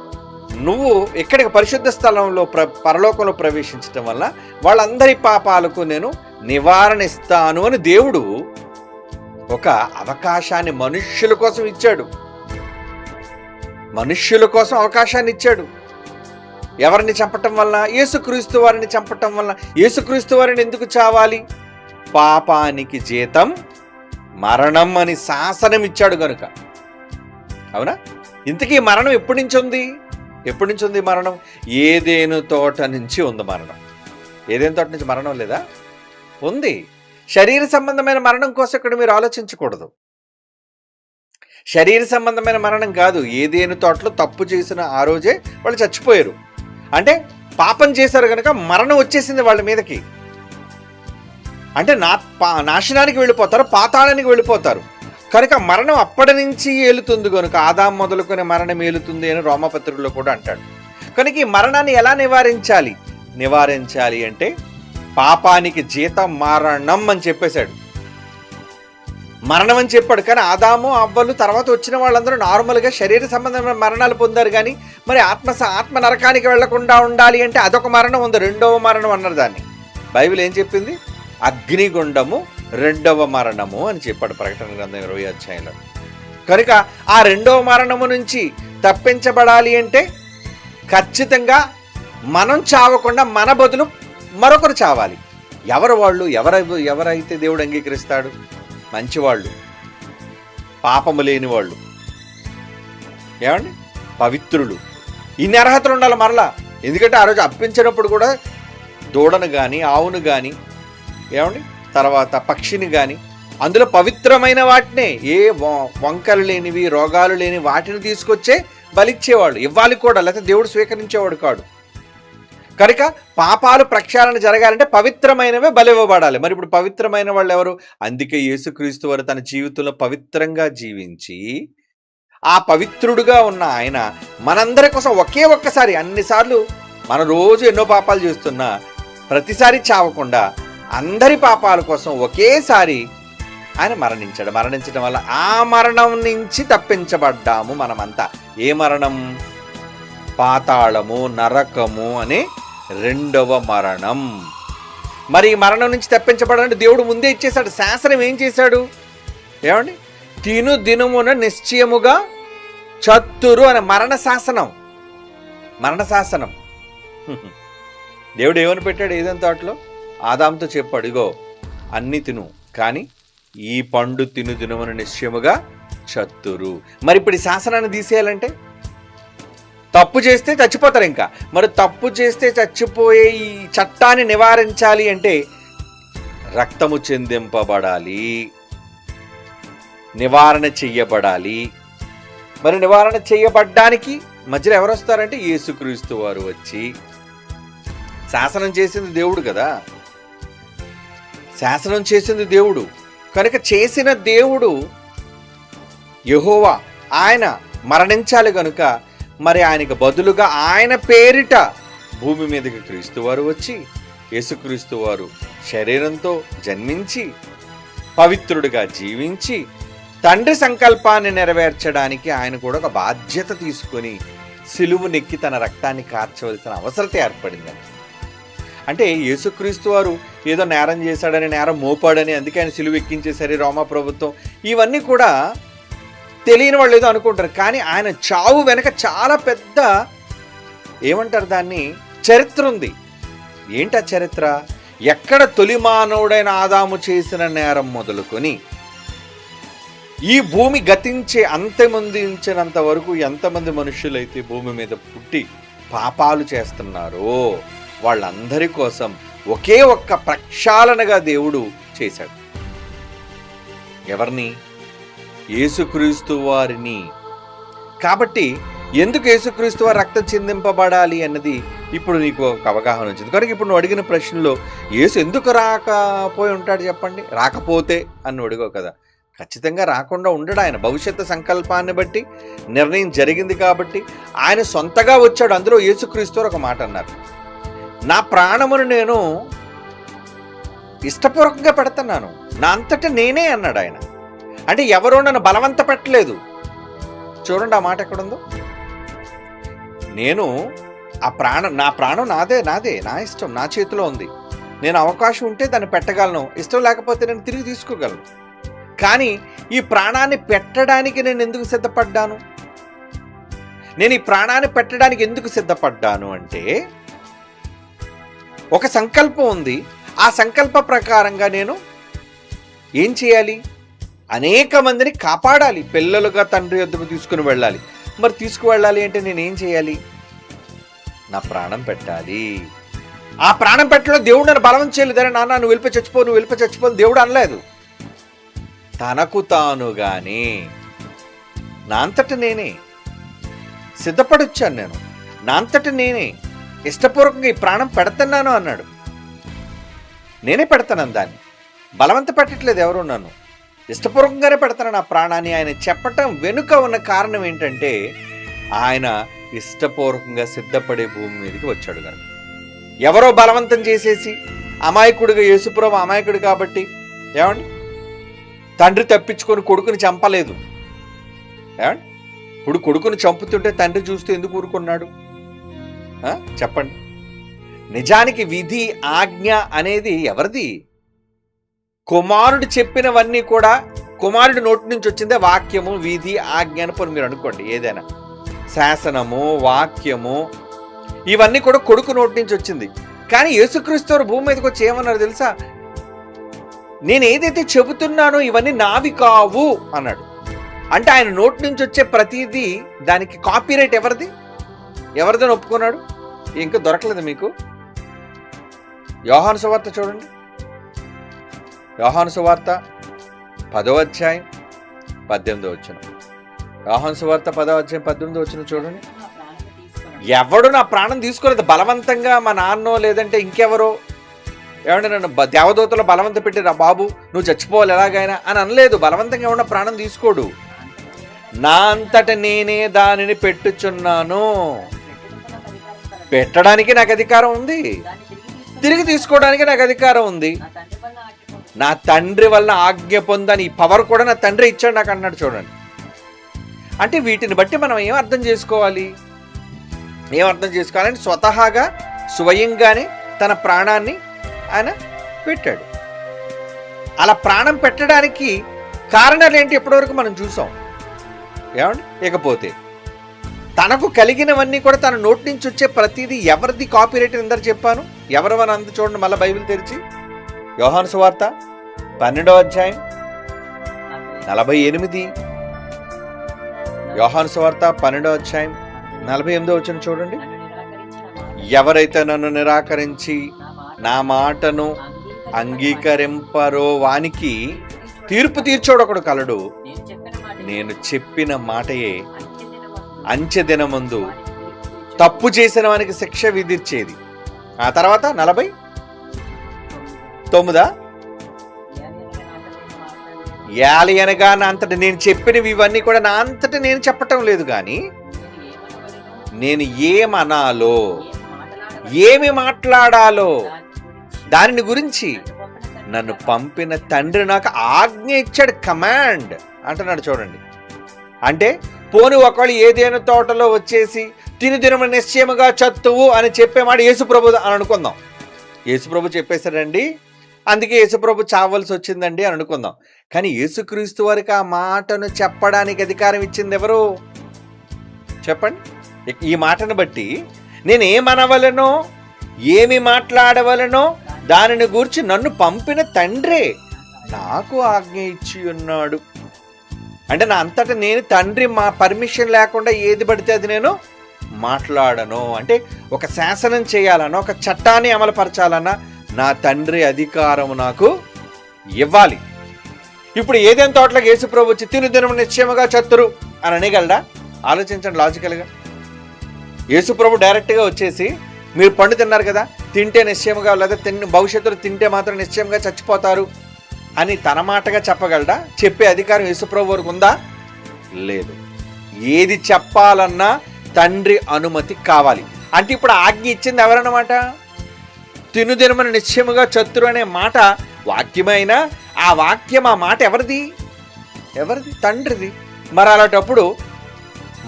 నువ్వు ఇక్కడికి పరిశుద్ధ స్థలంలో పరలోకంలో ప్రవేశించడం వల్ల వాళ్ళందరి పాపాలకు నేను నివారణ ఇస్తాను అని దేవుడు ఒక అవకాశాన్ని మనుష్యుల కోసం ఇచ్చాడు. మనుష్యుల కోసం అవకాశాన్ని ఇచ్చాడు. ఎవరిని చంపటం వల్ల? యేసుక్రీస్తు వారిని చంపటం వల్ల. యేసుక్రీస్తు వారిని ఎందుకు చావాలి? పాపానికి జీతం మరణం అని శాసనం ఇచ్చాడు కనుక. అవునా? ఇంతకీ మరణం ఎప్పటి నుంచి ఉంది? ఎప్పటి నుంచి ఉంది మరణం? ఏదేను తోట నుంచి ఉంది మరణం. ఏదైనా తోట నుంచి మరణం లేదా? ఉంది. శరీర సంబంధమైన మరణం కోసం ఇక్కడ మీరు ఆలోచించకూడదు. శరీర సంబంధమైన మరణం కాదు. ఏదేను తోటలో తప్పు చేసిన ఆ రోజే వాళ్ళు చచ్చిపోయారు. అంటే పాపం చేశారు కనుక మరణం వచ్చేసింది వాళ్ళ మీదకి. అంటే నాశనానికి వెళ్ళిపోతారు, పాతాళానికి వెళ్ళిపోతారు. కనుక మరణం అప్పటి నుంచి ఏలుతుంది కనుక ఆదాం మొదలుకొని మరణం ఏలుతుంది అని రోమపత్రికలో కూడా అంటాడు. కనుక ఈ మరణాన్ని ఎలా నివారించాలి అంటే పాపానికి జీతం మరణం అని చెప్పేశాడు. మరణం అని చెప్పాడు. కానీ ఆదాము అవ్వలు తర్వాత వచ్చిన వాళ్ళందరూ నార్మల్గా శరీర సంబంధమైన మరణాలు పొందారు. కానీ మరి ఆత్మ నరకానికి వెళ్లకుండా ఉండాలి అంటే అదొక మరణం ఉంది, రెండవ మరణం అన్నారు దాన్ని. బైబిల్ ఏం చెప్పింది? అగ్నిగుండము రెండవ మరణము అని చెప్పాడు ప్రకటన గ్రంథం 20వ అధ్యాయంలో. కనుక ఆ రెండవ మరణము నుంచి తప్పించబడాలి అంటే ఖచ్చితంగా మనం చావకుండా మన బదులు మరొకరు చావాలి. ఎవరు వాళ్ళు? ఎవరైతే దేవుడు అంగీకరిస్తాడు? మంచివాళ్ళు, పాపము లేని వాళ్ళు, ఏమండి, పవిత్రులు. ఇన్ని అర్హతలు ఉండాలి మరలా. ఎందుకంటే ఆ రోజు అప్పించినప్పుడు కూడా దూడను కానీ ఆవును కానీ, ఏమండి, తర్వాత పక్షిని కానీ, అందులో పవిత్రమైన వాటినే, ఏ వంకలు లేనివి రోగాలు లేని వాటిని తీసుకొచ్చే బలిచ్చేవాళ్ళు, ఇవ్వాలి కూడా, లేకపోతే దేవుడు స్వీకరించేవాడు కాడు. కనుక పాపాలు ప్రక్షాళన జరగాలంటే పవిత్రమైనవే బలివ్వబడాలి. మరి ఇప్పుడు పవిత్రమైన వాళ్ళు ఎవరు? అందుకే యేసుక్రీస్తు వారు తన జీవితంలో పవిత్రంగా జీవించి ఆ పవిత్రుడుగా ఉన్న ఆయన మనందరి కోసం ఒక్కసారి, అన్నిసార్లు మన రోజు ఎన్నో పాపాలు చేస్తున్నా ప్రతిసారి చావకుండా అందరి పాపాల కోసం ఒకేసారి ఆయన మరణించాడు. మరణించడం వల్ల ఆ మరణం నుంచి తప్పించబడ్డాము మనమంతా. ఏ మరణం? పాతాళము, నరకము అనే రెండవ మరణం. మరి ఈ మరణం నుంచి తప్పించబడాలంటే దేవుడు ముందే ఇచ్చేశాడు. శాసనం ఏం చేశాడు? ఏమండి, దినమున నిశ్చయముగా చత్తురు అనే మరణ శాసనం. దేవుడు ఏమని పెట్టాడు? ఏదైనా తోటలో ఆదాంతో చెప్పాడు, ఇగో అన్ని తిను, కానీ ఈ పండు దినమున నిశ్చయముగా చత్తురు. మరి ఇప్పుడు ఈ శాసనాన్ని తీసేయాలంటే తప్పు చేస్తే చచ్చిపోతారు. ఇంకా మరి తప్పు చేస్తే చచ్చిపోయే ఈ చట్టాన్ని నివారించాలి అంటే రక్తము చెందింపబడాలి, నివారణ చెయ్యబడాలి. మరి నివారణ చెయ్యబడ్డానికి మధ్యలో ఎవరు వస్తారంటే యేసుక్రీస్తు వారు వచ్చి, శాసనం చేసింది దేవుడు కదా, శాసనం చేసింది దేవుడు కనుక చేసిన దేవుడు యెహోవా ఆయన మరణించాలి కనుక మరి ఆయనకు బదులుగా ఆయన పేరిట భూమి మీదకి క్రీస్తు వారు వచ్చి, యేసుక్రీస్తు వారు శరీరంతో జన్మించి పవిత్రుడిగా జీవించి తండ్రి సంకల్పాన్ని నెరవేర్చడానికి ఆయన కూడా ఒక బాధ్యత తీసుకొని సిలువు నెక్కి తన రక్తాన్ని కార్చవలసిన అవసరత ఏర్పడిందని. అంటే యేసుక్రీస్తు వారు ఏదో నేరం చేశాడని, నేరం మోపాడని, అందుకే ఆయన సిలువు ఎక్కించేసరి రోమా ప్రభుత్వం, ఇవన్నీ కూడా తెలియని వాళ్ళు ఏదో అనుకుంటారు. కానీ ఆయన చావు వెనక చాలా పెద్ద, ఏమంటారు దాన్ని, చరిత్ర ఉంది. ఏంటి ఆ చరిత్ర? ఎక్కడ తొలి మానవుడైన ఆదాము చేసిన నేరం మొదలుకొని ఈ భూమి గతించే అంతమొందించినంత వరకు ఎంతమంది మనుషులైతే భూమి మీద పుట్టి పాపాలు చేస్తున్నారో వాళ్ళందరి కోసం ఒకే ఒక్క ప్రక్షాళనగా దేవుడు చేశాడు. ఎవరిని? యేసుక్రీస్తు వారిని. కాబట్టి ఎందుకు యేసుక్రీస్తు వారి రక్తం చిందింపబడాలి అన్నది ఇప్పుడు నీకు ఒక అవగాహన వచ్చింది. కనుక ఇప్పుడు నువ్వు అడిగిన ప్రశ్నలో యేసు ఎందుకు రాకపోయి ఉంటాడు చెప్పండి? రాకపోతే అని అడిగావు కదా, ఖచ్చితంగా రాకుండా ఉండడు. ఆయన భవిష్యత్తు సంకల్పాన్ని బట్టి నిర్ణయం జరిగింది కాబట్టి ఆయన సొంతగా వచ్చాడు. అందులో యేసుక్రీస్తు వారు ఒక మాట అన్నారు, నా ప్రాణమును నేను ఇష్టపూర్వకంగా పెడుతున్నాను, నా అంతటా నేనే అన్నాడు ఆయన. అంటే ఎవరో నన్ను బలవంత పెట్టలేదు. చూడండి ఆ మాట ఎక్కడుందో. నేను నా ప్రాణం నాదే, నా ఇష్టం, నా చేతిలో ఉంది. నేను అవకాశం ఉంటే దాన్ని పెట్టగలను, ఇష్టం లేకపోతే నేను తిరిగి తీసుకోగలను. కానీ ఈ ప్రాణాన్ని పెట్టడానికి నేను ఎందుకు సిద్ధపడ్డాను? నేను ఈ ప్రాణాన్ని పెట్టడానికి ఎందుకు సిద్ధపడ్డాను అంటే ఒక సంకల్పం ఉంది. ఆ సంకల్ప ప్రకారంగా నేను ఏం చేయాలి? అనేక మందిని కాపాడాలి, పిల్లలుగా తండ్రి వద్దకు తీసుకుని వెళ్ళాలి. మరి తీసుకువెళ్ళాలి అంటే నేనేం చేయాలి? నా ప్రాణం పెట్టాలి. ఆ ప్రాణం పెట్టడంలో దేవుడు నన్ను బలవం చేయలేదని, నాన్న నువ్వు వెళ్ళిపోయి చచ్చిపో, నువ్వు వెళ్ళిపోయి చచ్చిపో దేవుడు అనలేదు. తనకు తానుగానే నా అంతట నేనే సిద్ధపడొచ్చాను, నేను నా అంతట నేనే ఇష్టపూర్వకంగా ఈ ప్రాణం పెడుతున్నాను అన్నాడు. నేనే పెడతాను దాన్ని, బలవంత పెట్టట్లేదు ఎవరు, నన్ను ఇష్టపూర్వకంగానే పెడతాను నా ప్రాణాన్ని ఆయన చెప్పటం వెనుక ఉన్న కారణం ఏంటంటే ఆయన ఇష్టపూర్వకంగా సిద్ధపడే భూమి మీదకి వచ్చాడు కనుక. ఎవరో బలవంతం చేసేసి అమాయకుడిగా, యేసుప్రభు అమాయకుడు కాబట్టి ఏమండి తండ్రి తప్పించుకొని కొడుకుని చంపలేదు. ఏమండి ఇప్పుడు కొడుకుని చంపుతుంటే తండ్రి చూస్తూ ఎందుకు ఊరుకున్నాడు చెప్పండి? నిజానికి విధి ఆజ్ఞ అనేది ఎవరిది? కుమారుడు చెప్పినవన్నీ కూడా కుమారుడి నోటి నుంచి వచ్చిందే వాక్యము, విధి, ఆజ్ఞ అని పోనీ మీరు అనుకోండి. ఏదైనా శాసనము, వాక్యము ఇవన్నీ కూడా కొడుకు నోటి నుంచి వచ్చింది. కానీ యేసుక్రీస్తు వారు భూమి మీదకి వచ్చి ఏమన్నారు తెలుసా? నేను ఏదైతే చెబుతున్నానో ఇవన్నీ నావి కావు అన్నాడు. అంటే ఆయన నోటి నుంచి వచ్చే ప్రతిదీ దానికి కాపీరైట్ ఎవరిది? ఎవరిదని ఒప్పుకున్నాడు? ఇంకా దొరకలేదు మీకు. యోహాను సువార్త చూడండి, యోహాను సువార్త 10వ అధ్యాయం 18వ వచనం. యోహాను సువార్త 10వ అధ్యాయం 18వ వచనం చూడండి. ఎవడు నా ప్రాణం తీసుకోలేదు బలవంతంగా, మా నాన్నో లేదంటే ఇంకెవరో ఏమంటే నన్ను దేవదూతలు బలవంత పెట్టిరా బాబు నువ్వు చచ్చిపోవాలి ఎలాగైనా అని అనలేదు. బలవంతంగా ఎవడన్నా ప్రాణం తీసుకోడు. నా అంతట నేనే దానిని పెట్టుచున్నాను. పెట్టడానికి నాకు అధికారం ఉంది, తిరిగి తీసుకోవడానికి నాకు అధికారం ఉంది. నా తండ్రి వల్ల ఆజ్ఞ పొందని ఈ పవర్ కూడా నా తండ్రి ఇచ్చాడు నాకు అన్నాడు. చూడండి, అంటే వీటిని బట్టి మనం ఏం అర్థం చేసుకోవాలి? అంటే స్వతహాగా స్వయంగానే తన ప్రాణాన్ని ఆయన పెట్టాడు. అలా ప్రాణం పెట్టడానికి కారణాలు ఏంటి ఇప్పటివరకు మనం చూసాం. ఏమండి ఇకపోతే తనకు కలిగినవన్నీ కూడా తన నోటి నుంచి వచ్చే ప్రతిదీ ఎవరిది కాపీరైట్ అందరు చెప్పాను. ఎవరివని అందు చూడండి, మళ్ళీ బైబిల్ తెరిచి యోహాను సువార్త 12వ అధ్యాయం 48. యోహాను సువార్త 12వ అధ్యాయం 48వ వచనం చూడండి. ఎవరైతే నన్ను నిరాకరించి నా మాటను అంగీకరింపరో వానికి తీర్పు తీర్చోడు ఒకడు కలడు. నేను చెప్పిన మాటయే అంచె దినమందు తప్పు చేసిన వానికి శిక్ష విధించేది. ఆ తర్వాత 49 యాలి అనగా నా అంతట నేను చెప్పినవి ఇవన్నీ కూడా నా అంతట నేను చెప్పటం లేదు, కానీ నేను ఏమనాలో ఏమి మాట్లాడాలో దానిని గురించి నన్ను పంపిన తండ్రి నాకు ఆజ్ఞ ఇచ్చాడు. కమాండ్ అంటున్నాడు చూడండి. అంటే పోని ఒకళ్ళు ఏదైనా తోటలో వచ్చేసి తిని దినము నిశ్చయముగా చత్తువు అని చెప్పేమాట యేసుప్రభు అని అనుకుందాం. యేసుప్రభు చెప్పేశాడండి, అందుకే యేసుప్రభు చావలసి వచ్చిందండి అని అనుకుందాం. కానీ యేసుక్రీస్తు వారికి ఆ మాటను చెప్పడానికి అధికారం ఇచ్చింది ఎవరు చెప్పండి? ఈ మాటను బట్టి నేను ఏమనవలనో ఏమి మాట్లాడవలనో దానిని గూర్చి నన్ను పంపిన తండ్రే నాకు ఆజ్ఞ ఇచ్చి ఉన్నాడు. అంటే నా అంతటా నేను తండ్రి మా పర్మిషన్ లేకుండా ఏది పడితే అది నేను మాట్లాడను. అంటే ఒక శాసనం చేయాలన్నా, ఒక చట్టాన్ని అమలుపరచాలన్నా నా తండ్రి అధికారం నాకు ఇవ్వాలి. ఇప్పుడు ఏదైనా తోటలోకి యేసుప్రభు వచ్చి తిను దినము నిశ్చయముగా చతురు అని అనేగలడా? ఆలోచించండి లాజికల్గా. యేసుప్రభు డైరెక్ట్గా వచ్చేసి మీరు పండు తిన్నారు కదా, తింటే నిశ్చయముగా లేదా భవిష్యత్తులో తింటే మాత్రం నిశ్చయంగా చచ్చిపోతారు అని తన మాటగా చెప్పగలడా? చెప్పే అధికారం యేసుప్రభు వరకు ఉందా? లేదు. ఏది చెప్పాలన్నా తండ్రి అనుమతి కావాలి. అంటే ఇప్పుడు ఆజ్ఞ ఇచ్చింది ఎవరన్నమాట? తినుదినమని నిశ్చయముగా చతురు అనే మాట వాక్యమైనా ఆ వాక్యం ఆ మాట ఎవరిది? తండ్రిది. మరి అలాంటప్పుడు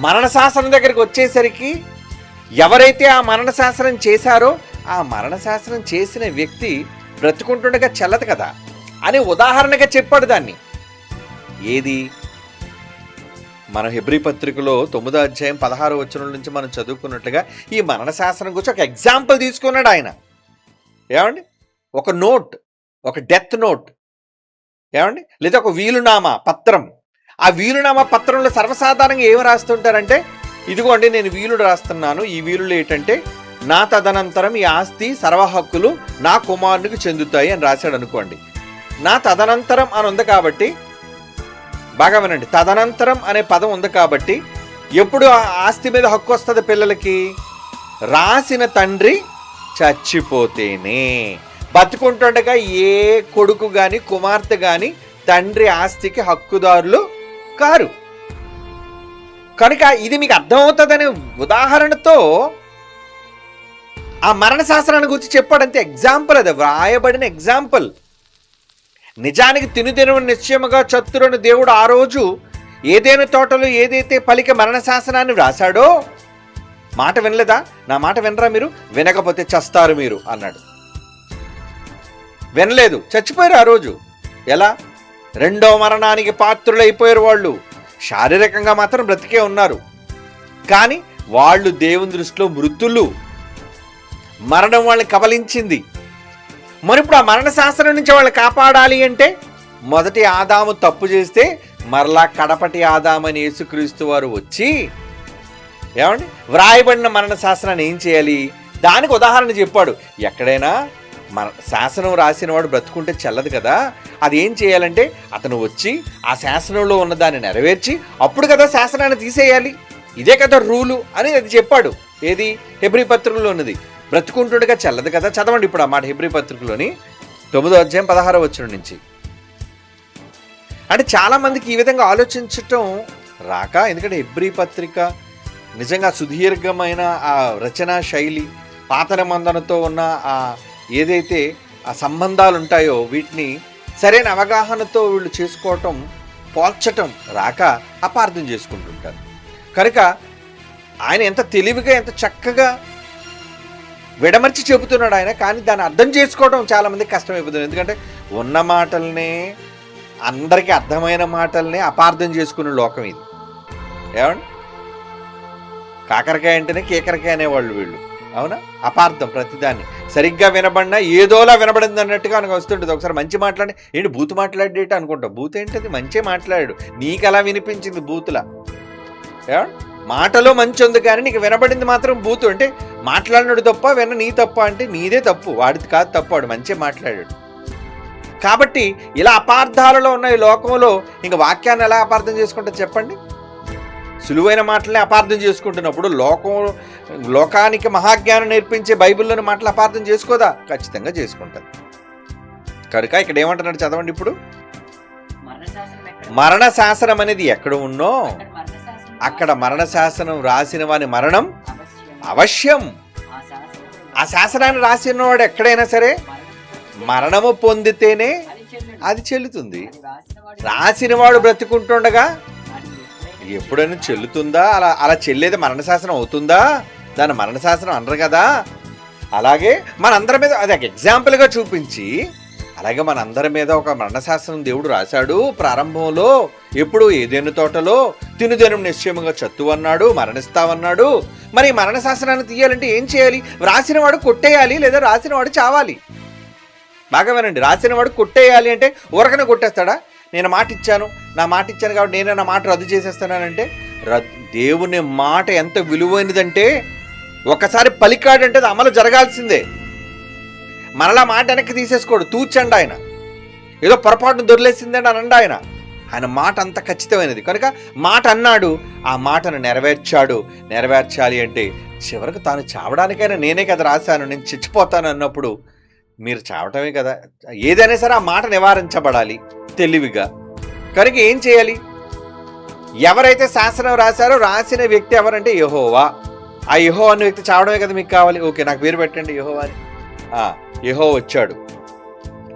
మరణ శాసనం దగ్గరికి వచ్చేసరికి ఎవరైతే ఆ మరణ శాసనం చేశారో ఆ మరణ శాసనం చేసిన వ్యక్తి బ్రతుకుంటుండగా చెల్లదు కదా అని ఉదాహరణగా చెప్పాడు దాన్ని. ఏది? మన హెబ్రీ పత్రికలో 9వ అధ్యాయం 16వ వచనం నుంచి మనం చదువుకున్నట్లుగా ఈ మరణ శాసనం గురించి ఒక ఎగ్జాంపుల్ తీసుకున్నాడు ఆయన. ఏమండి? ఒక నోట్, ఒక డెత్ నోట్, ఏమండి, లేదా ఒక వీలునామా పత్రం. ఆ వీలునామా పత్రంలో సర్వసాధారణంగా ఏమి రాస్తుంటారంటే, ఇదిగోండి నేను వీలుడు రాస్తున్నాను, ఈ వీలులో ఏంటంటే నా తదనంతరం ఈ ఆస్తి సర్వహక్కులు నా కుమారునికి చెందుతాయి అని రాశాడు అనుకోండి. నా తదనంతరం అని ఉంది కాబట్టి, బాగా వినండి, తదనంతరం అనే పదం ఉంది కాబట్టి ఎప్పుడు ఆ ఆస్తి మీద హక్కు వస్తుంది పిల్లలకి? రాసిన తండ్రి చచ్చిపోతేనే. బతుకుంటుండగా ఏ కొడుకు గాని కుమార్తె గాని తండ్రి ఆస్తికి హక్కుదారులు కారు. కనుక ఇది మీకు అర్థమవుతుందనే ఉదాహరణతో ఆ మరణ శాసనాన్ని గురించి చెప్పాడంతే. ఎగ్జాంపుల్, అది వ్రాయబడిన ఎగ్జాంపుల్. నిజానికి తినుదినము నిశ్చయముగా చతురను దేవుడు ఆ రోజు ఏదేను తోటలో ఏదైతే పలికి మరణ శాసనాన్ని వ్రాసాడో, మాట వినలేదా? నా మాట వినరా మీరు? వినకపోతే చస్తారు మీరు అన్నాడు. వినలేదు, చచ్చిపోయారు ఆ రోజు. ఎలా? రెండో మరణానికి పాత్రులైపోయారు వాళ్ళు. శారీరకంగా మాత్రం బ్రతికే ఉన్నారు, కానీ వాళ్ళు దేవుని దృష్టిలో మృతులు. మరణం వాళ్ళని కబలించింది. మరి ఇప్పుడు ఆ మరణ శాస్త్రం నుంచి వాళ్ళు కాపాడాలి అంటే, మొదటి ఆదాము తప్పు చేస్తే మరలా కడపటి ఆదామని యేసుక్రీస్తు వారు వచ్చి, ఏమండి, వ్రాయబడిన మరణ శాస్త్రాన్ని ఏం చేయాలి? దానికి ఉదాహరణ చెప్పాడు. ఎక్కడైనా శాసనం రాసిన వాడు బ్రతుకుంటే చెల్లదు కదా, అది ఏం చేయాలంటే అతను వచ్చి ఆ శాసనంలో ఉన్న దాన్ని నెరవేర్చి అప్పుడు కదా శాసనాన్ని తీసేయాలి. ఇదే కదా రూలు అని అది చెప్పాడు. ఏది? హెబ్రీ పత్రికలో ఉన్నది. బ్రతుకుంటుండగా చెల్లదు కదా. చదవండి ఇప్పుడు ఆ మాట హెబ్రీ పత్రికలోని 9వ అధ్యాయం 16వ వచనం నుంచి. అంటే చాలామందికి ఈ విధంగా ఆలోచించటం రాక, ఎందుకంటే హెబ్రీ పత్రిక నిజంగా సుదీర్ఘమైన ఆ రచనా శైలి, పాత నిబంధనతో ఉన్న ఆ ఏదైతే ఆ సంబంధాలు ఉంటాయో వీటిని సరైన అవగాహనతో వీళ్ళు చేసుకోవటం, పోల్చటం రాక అపార్థం చేసుకుంటుంటారు. కనుక ఆయన ఎంత తెలివిగా, ఎంత చక్కగా విడమర్చి చెబుతున్నాడు ఆయన. కానీ దాన్ని అర్థం చేసుకోవడం చాలామందికి కష్టమైపోతుంది. ఎందుకంటే ఉన్న మాటల్నే, అందరికీ అర్థమైన మాటల్నే అపార్థం చేసుకునే లోకం ఇది. ఏమండి? కాకరకాయ అంటేనే కేకరకాయ అనేవాళ్ళు వీళ్ళు. అవునా? అపార్థం ప్రతిదాన్ని. సరిగ్గా వినబడినా ఏదోలా వినబడింది అన్నట్టుగా మనకు వస్తుంటుంది. ఒకసారి మంచి మాట్లాడి, ఏంటి బూతు మాట్లాడేట అనుకుంటాం. బూత్ ఏంటది? మంచి మాట్లాడాడు, నీకు అలా వినిపించింది బూతులా. ఏమండి? మాటలో మంచి ఉంది కానీ నీకు వినబడింది మాత్రం బూతు. అంటే మాట్లాడినాడు తప్ప, విన్న నీ తప్ప అంటే నీదే తప్పు, వాడిది కాదు తప్పు, వాడు మంచిగా మాట్లాడాడు. కాబట్టి ఇలా అపార్థాలలో ఉన్న ఈ లోకంలో ఇంక వాక్యాన్ని ఎలా అపార్థం చేసుకుంటే చెప్పండి? సులువైన మాటలనే అపార్థం చేసుకుంటున్నప్పుడు లోకానికి మహాజ్ఞానం నేర్పించే బైబిల్లోని మాటలు అపార్థం చేసుకోదా? ఖచ్చితంగా చేసుకుంటుంది. కనుక ఇక్కడ ఏమంటున్నాడు చదవండి ఇప్పుడు. మరణ శాసనం అనేది ఎక్కడ ఉన్నో అక్కడ మరణ శాసనం రాసిన వాని మరణం అవశ్యం. ఆ శాసనాన్ని రాసిన వాడు ఎక్కడైనా సరే మరణము పొందితేనే అది చెల్లుతుంది. రాసిన వాడు బ్రతికుంటుండగా ఎప్పుడైనా చెల్లుతుందా? అలా చెల్లేది మరణ శాసనం అవుతుందా? దాన్ని మరణ శాసనం అనరు కదా. అలాగే మనందరి మీద అది ఒక ఎగ్జాంపుల్గా చూపించి, అలాగే మనందరి మీద ఒక మరణ శాసనం దేవుడు రాశాడు ప్రారంభంలో. ఎప్పుడు? ఏదేను తోటలో తినుదినం నిశ్చయముగా చత్తు అన్నాడు, మరణిస్తావన్నాడు. మరి మరణ శాసనాన్ని తీయాలంటే ఏం చేయాలి? రాసినవాడు కొట్టేయాలి, లేదా రాసినవాడు చావాలి. బాగా వినండి, రాసినవాడు కొట్టేయాలి అంటే ఊరకనే కొట్టేస్తాడా? నేను మాట ఇచ్చాను, నా మాట ఇచ్చాను కాబట్టి నేనే నా మాట రద్దు చేసేస్తానంటే, దేవుని మాట ఎంత విలువైనదంటే ఒకసారి పలికాడంటే అది అమలు జరగాల్సిందే. మరలా మాట వెనక్కి తీసేసుకోడు, తూచండి ఆయన. ఏదో పొరపాటును దొరిలేసిందని అనండి ఆయన. ఆయన మాట అంత ఖచ్చితమైనది. కనుక మాట అన్నాడు, ఆ మాటను నెరవేర్చాడు. నెరవేర్చాలి అంటే చివరికి తాను చావడానికైనా నేనే కదా రాశాను, నేను చచ్చిపోతాను అన్నప్పుడు మీరు చావటమే కదా. ఏదైనా సరే ఆ మాట నివారించబడాలి తెలివిగా. కనుక ఏం చేయాలి? ఎవరైతే శాసనం రాశారో రాసిన వ్యక్తి ఎవరంటే యెహోవా. ఆ యెహోవా అనే వ్యక్తి చావడమే కదా మీకు కావాలి. ఓకే, నాకు పేరు పెట్టండి యెహోవా అని. యెహోవా వచ్చాడు.